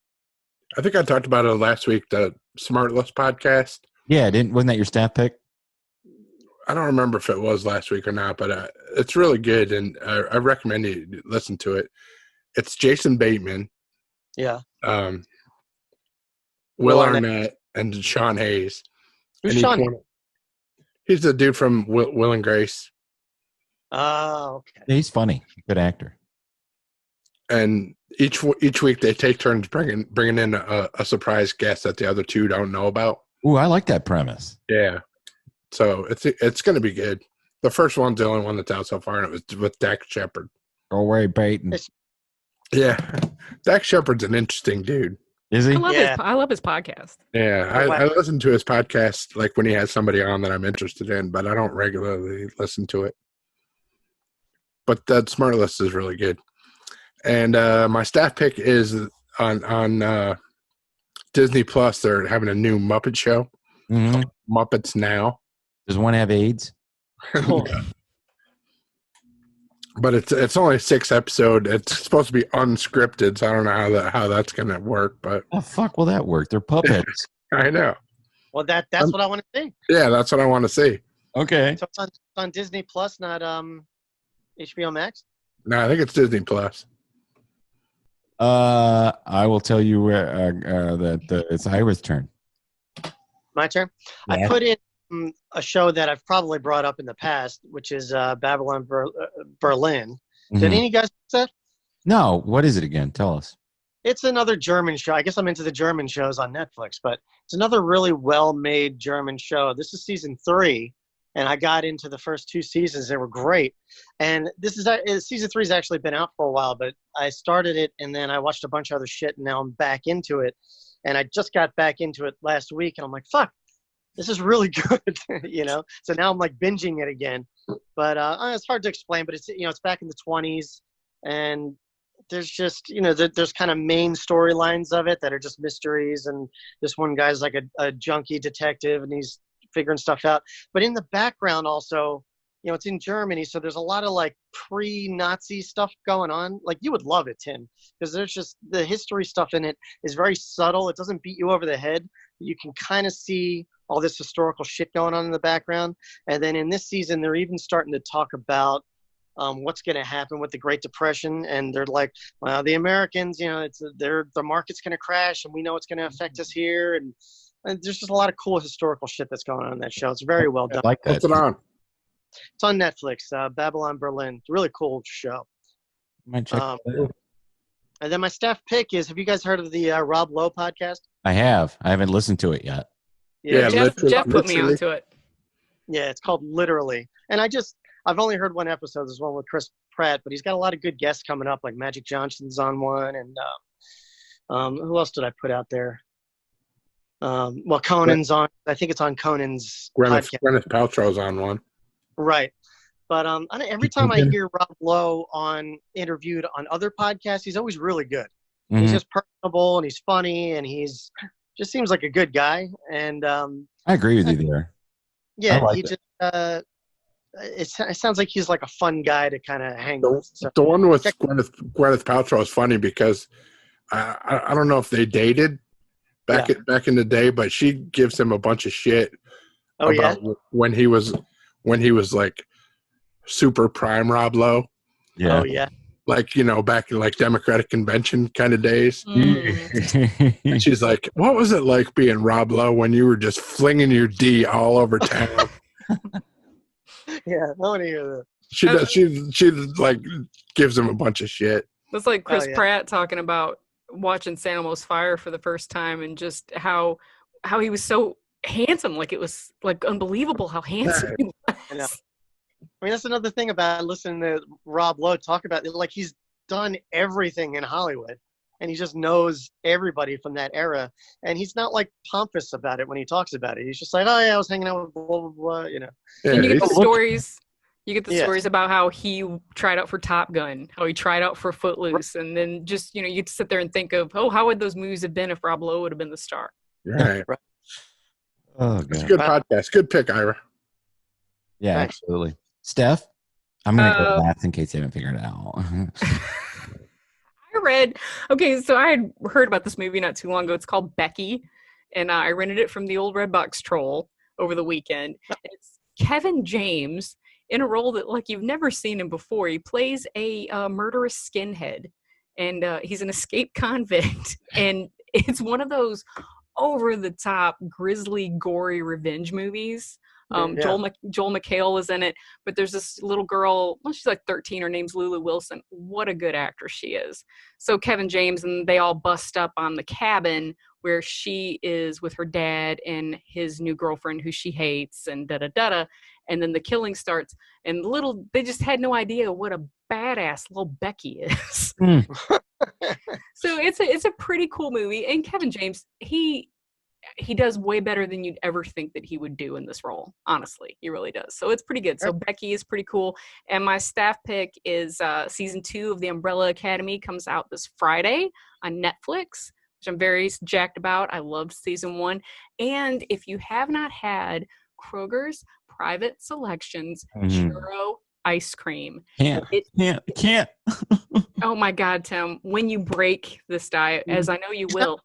I think I talked about it last week, the Smartless podcast. Yeah, wasn't that your staff pick? I don't remember if it was last week or not, but it's really good, and I recommend you listen to it. It's Jason Bateman, Yeah. Will Arnett, and Sean Hayes. Who's Sean? He's the dude from Will and Grace. Oh, okay. Yeah, he's funny. Good actor. And each week they take turns bringing in a surprise guest that the other two don't know about. Ooh, I like that premise. Yeah. So it's going to be good. The first one's the only one that's out so far, and it was with Dak Shepard. Go away, Peyton. Yeah. Dak Shepard's an interesting dude. Is he? I love his podcast. Yeah. I listen to his podcast like when he has somebody on that I'm interested in, but I don't regularly listen to it. But that Smartless is really good. And my staff pick is on Disney Plus. They're having a new Muppet show, Muppets Now. Does one have AIDS? But it's only a 6 episode. It's supposed to be unscripted, so I don't know how that's going to work. But how fuck will that work? They're puppets. I know. Well, that's what I want to see. Yeah, that's what I want to see. Okay. So it's on Disney Plus, not HBO Max. No, I think it's Disney Plus. I will tell you that it's Ira's turn. My turn. Yeah. I put in a show that I've probably brought up in the past, which is Babylon Berlin. Did any of you guys see that? No. What is it again? Tell us. It's another German show. I guess I'm into the German shows on Netflix, but it's another really well-made German show. This is season 3, and I got into the first 2 seasons. They were great. And this is season 3 has actually been out for a while, but I started it, and then I watched a bunch of other shit, and now I'm back into it. And I just got back into it last week, and I'm like, fuck, this is really good, So now I'm like binging it again. But it's hard to explain, but it's back in the 20s, and there's just, there's kind of main storylines of it that are just mysteries, and this one guy's like a junkie detective, and he's figuring stuff out. But in the background also, it's in Germany, so there's a lot of like pre-Nazi stuff going on. Like, you would love it, Tim, because there's just the history stuff in it is very subtle. It doesn't beat you over the head. You can kind of see all this historical shit going on in the background. And then in this season, they're even starting to talk about what's going to happen with the Great Depression. And they're like, well, the Americans, the market's going to crash, and we know it's going to affect us here. And there's just a lot of cool historical shit that's going on in that show. It's very well done. I like that. What's it on? It's on Netflix, Babylon Berlin. It's a really cool show. Might check it out. And then my staff pick is, have you guys heard of the Rob Lowe podcast? I have. I haven't listened to it yet. Yeah, Jeff put me onto it. Yeah, it's called Literally. And I've only heard one episode. There's one with Chris Pratt, but he's got a lot of good guests coming up, like Magic Johnson's on one. And who else did I put out there? Conan's on. I think it's on Conan's podcast. Gwyneth Paltrow's on one. Right. But every time I hear Rob Lowe interviewed on other podcasts, he's always really good. Mhm. He's just personable and he's funny and he's just seems like a good guy. And I agree with you there. yeah, like he it. just it sounds like he's like a fun guy to kind of hang with. So, The one with Gwyneth Paltrow is funny because I don't know if they dated back in the day, but she gives him a bunch of shit about when he was like super prime Rob Lowe. Yeah. Oh yeah. Like, back in like Democratic convention kind of days. And she's like, what was it like being Rob Lowe when you were just flinging your D all over town? Yeah, I want to hear that. She does. She like gives him a bunch of shit. That's like Chris Oh, yeah. Pratt talking about watching San Elmo's Fire for the first time and just how he was so handsome. Like it was like unbelievable how handsome he was. I know. I mean, that's another thing about listening to Rob Lowe talk about it. Like he's done everything in Hollywood and he just knows everybody from that era. And he's not like pompous about it when he talks about it. He's just like, oh yeah, I was hanging out with blah, blah, blah, Yeah, And you get the he's- stories. You get the Yeah. stories about how he tried out for Top Gun, how he tried out for Footloose, and then just you get to sit there and think of, oh, how would those movies have been if Rob Lowe would have been the star? right. Oh, It's a God. good podcast. Good pick, Ira. Yeah, Thanks. absolutely. Steph, I'm going to go Uh, last in case you haven't figured it out. I read, okay, so I had heard about this movie not too long ago. It's called Becky, and I rented it from the old Redbox troll over the weekend. It's Kevin James in a role that, like, you've never seen him before. He plays a murderous skinhead, and he's an escaped convict, and it's one of those over-the-top, grisly, gory revenge movies. Yeah. Joel McHale was in it, but there's this little girl, well, she's like 13, her name's Lulu Wilson. What a good actress she is. So Kevin James and they all bust up on the cabin where she is with her dad and his new girlfriend who she hates and da-da-da-da. And then the killing starts and they just had no idea what a badass little Becky is. So it's a pretty cool movie. And Kevin James, he does way better than you'd ever think that he would do in this role. Honestly, he really does. So it's pretty good. So Becky is pretty cool. And my staff pick is season 2 of The Umbrella Academy comes out this Friday on Netflix, which I'm very jacked about. I loved season 1. And if you have not had Kroger's Private Selections churro ice cream, Can't. oh my God, Tim, when you break this diet, as I know you will,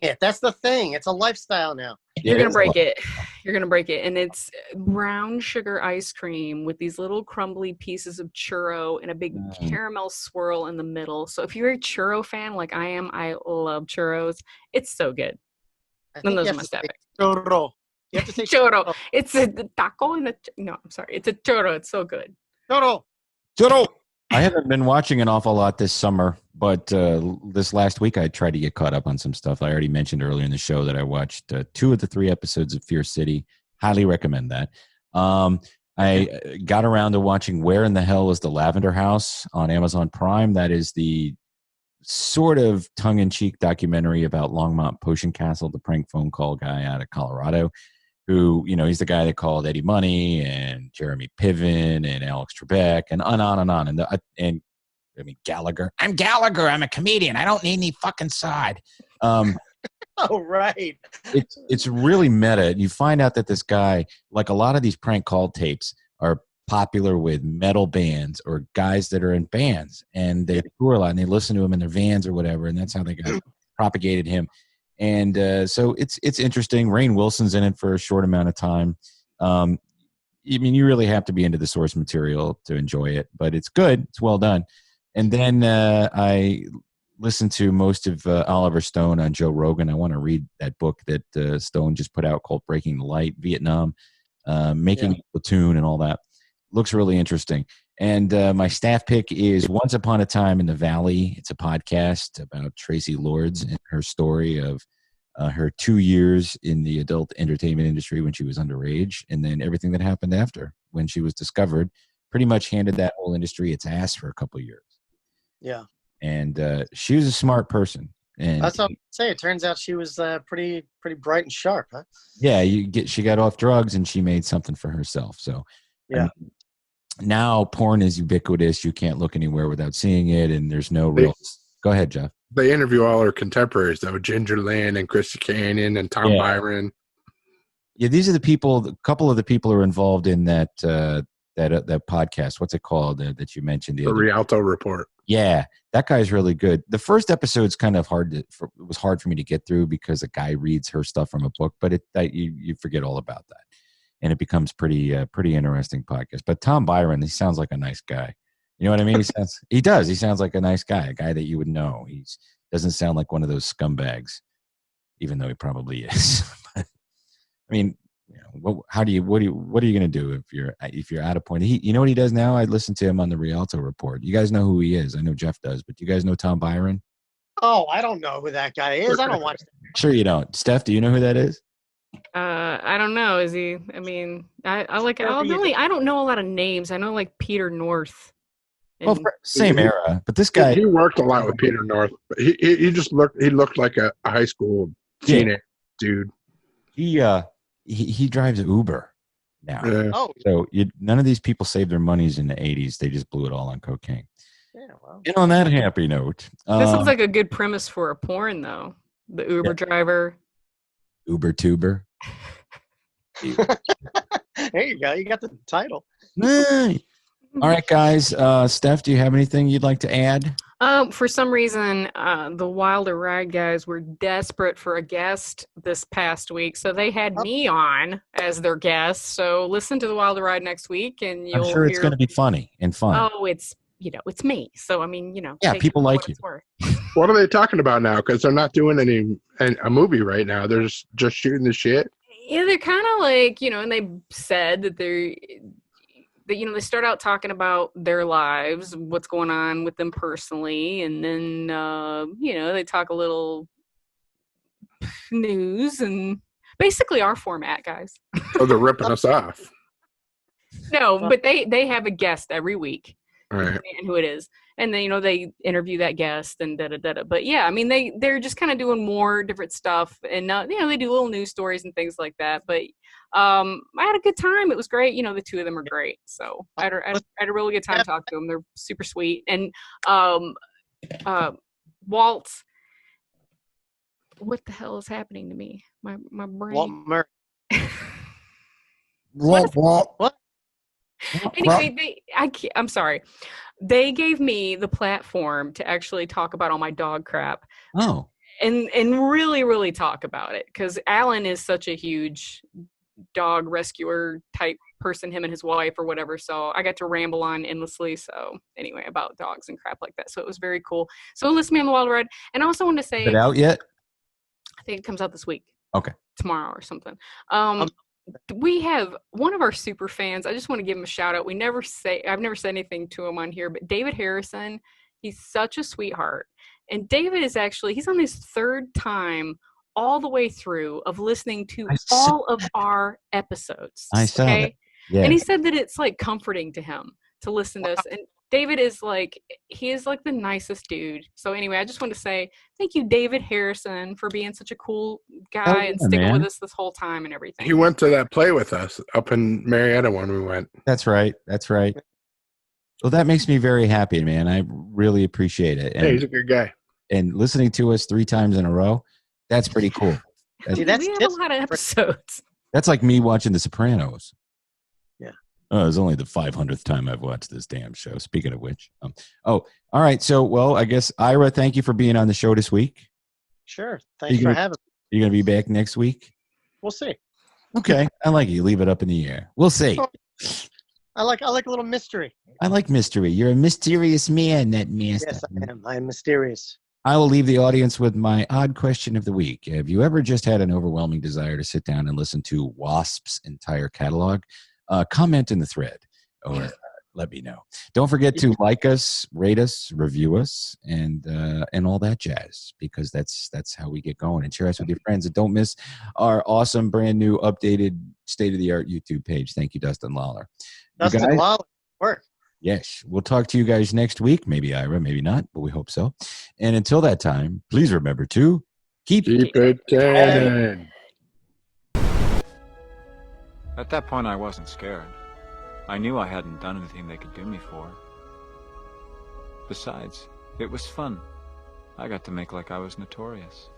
Yeah, that's the thing. It's a lifestyle now. you're gonna break it. You're gonna break it, and it's brown sugar ice cream with these little crumbly pieces of churro and a big caramel swirl in the middle. So if you're a churro fan like I am, I love churros. It's so good. I And think those you are have my to staff say picks. churro. You have to say Churro. It's a taco and no, I'm sorry. It's a churro. It's so good. churro. I haven't been watching an awful lot this summer, but this last week I tried to get caught up on some stuff. I already mentioned earlier in the show that I watched 2 of the 3 episodes of Fear City. Highly recommend that. I got around to watching Where in the Hell is the Lavender House on Amazon Prime. That is the sort of tongue-in-cheek documentary about Longmont Potion Castle, the prank phone call guy out of Colorado, who, he's the guy that called Eddie Money and Jeremy Piven and Alex Trebek and on and on. And I mean, Gallagher. I'm Gallagher. I'm a comedian. I don't need any fucking side. Oh, right. It's really meta. You find out that this guy, like a lot of these prank call tapes, are popular with metal bands or guys that are in bands, and they tour a lot and they listen to him in their vans or whatever, and that's how they got propagated him. And so it's interesting. Rainn Wilson's in it for a short amount of time. I mean, you really have to be into the source material to enjoy it, but it's good. It's well done. And then I listened to most of Oliver Stone on Joe Rogan. I want to read that book that Stone just put out called Breaking the Light, Vietnam, making Platoon and all that. Looks really interesting. And my staff pick is Once Upon a Time in the Valley. It's a podcast about Tracy Lords and her story of her 2 years in the adult entertainment industry when she was underage, and then everything that happened after when she was discovered. Pretty much handed that whole industry its ass for a couple of years. Yeah. And she was a smart person. And That's what I'm saying. It turns out she was pretty bright and sharp, huh? yeah, she got off drugs and she made something for herself. So Yeah. Now porn is ubiquitous. You can't look anywhere without seeing it, and there's no real. Go ahead, Jeff. They interview all our contemporaries, though, Ginger Lynn and Christy Canyon and Tom Byron. Yeah, these are the people. A couple of the people are involved in that that podcast. What's it called that you mentioned? The Rialto Report. Yeah, that guy's really good. The first episode's kind of hard. It was hard for me to get through because a guy reads her stuff from a book, but you forget all about that, and it becomes pretty interesting podcast. But Tom Byron, he sounds like a nice guy. You know what I mean? He does. He sounds like a nice guy, a guy that you would know. He doesn't sound like one of those scumbags, even though he probably is. I mean, what are you going to do if you're out of point? You know what he does now? I listened to him on the Rialto Report. You guys know who he is. I know Jeff does, but do you guys know Tom Byron? Oh, I don't know who that guy is. I don't watch that. Sure you don't. Steph, do you know who that is? I don't know. Is he? I mean, I don't know a lot of names. I know like Peter North. Well, same era, but this guy he worked a lot with Peter North. But he just looked like a high school teenage dude. He drives Uber now. Yeah. Oh, So none of these people saved their monies in the 80s. They just blew it all on cocaine. yeah. Well, And on that happy note, This sounds like a good premise for a porn, though. The Uber driver. Uber tuber. there you go. You got the title. All right, guys. Steph, do you have anything you'd like to add? For some reason, the Wilder Ride guys were desperate for a guest this past week, so they had me on as their guest. So listen to the Wilder Ride next week, and you'll I'm sure it's hear. going to be funny and fun. Oh, it's me. So I mean, Yeah, take people it for like what you. it's worth. What are they talking about now? Because they're not doing a movie right now. They're just shooting the shit. Yeah, they're kind of like, and they said that they start out talking about their lives, what's going on with them personally, and then they talk a little news and basically our format, guys. Oh, they're ripping us off. No, but they have a guest every week. All right. And who it is, and then they interview that guest and da. But yeah, I mean they're just kind of doing more different stuff, and they do little news stories and things like that. But I had a good time. It was great. The two of them are great. So I had a really good time talking to them. They're super sweet. And Walt, what the hell is happening to me? My brain. Walt Murray. What? Anyway, I'm sorry. They gave me the platform to actually talk about all my dog crap. Oh. And really, really talk about it. Because Alan is such a huge dog rescuer type person, him and his wife or whatever. So I got to ramble on endlessly. So anyway, about dogs and crap like that. So it was very cool. So listen to me on the Wild Ride. And I also wanted to say. Is it out yet? I think it comes out this week. Okay. Tomorrow or something. We have one of our super fans. I just want to give him a shout out. I've never said anything to him on here, but David Harrison, he's such a sweetheart. And David is he's on his third time all the way through of listening to all of our episodes. I saw that. Yeah. And he said that it's like comforting to him to listen to us. And David is he is the nicest dude. So anyway, I just want to say thank you, David Harrison, for being such a cool guy and sticking with us this whole time and everything. He went to that play with us up in Marietta when we went. That's right. Well, that makes me very happy, man. I really appreciate it. And, Hey, he's a good guy. And listening to us 3 times in a row, that's pretty cool. We have a lot of episodes. That's like me watching The Sopranos. Yeah. Oh, it's only the 500th time I've watched this damn show. Speaking of which. All right. So, well, I guess, Ira, thank you for being on the show this week. Sure. Thanks for having me. You're going to be back next week? We'll see. Okay. I like it. You leave it up in the air. We'll see. I like a little mystery. I like mystery. You're a mysterious man, that master. Yes, I am. I am mysterious. I will leave the audience with my odd question of the week. Have you ever just had an overwhelming desire to sit down and listen to Wasp's entire catalog? Comment in the thread or let me know. Don't forget to like us, rate us, review us, and all that jazz, because that's how we get going. And share us with your friends. And don't miss our awesome, brand new, updated, state-of-the-art YouTube page. Thank you, Dustin Lawler. Dustin Lawler, work. Yes, we'll talk to you guys next week. Maybe Ira, maybe not, but we hope so. And until that time, please remember to keep it canon. At that point, I wasn't scared. I knew I hadn't done anything they could do me for. Besides, it was fun. I got to make like I was notorious.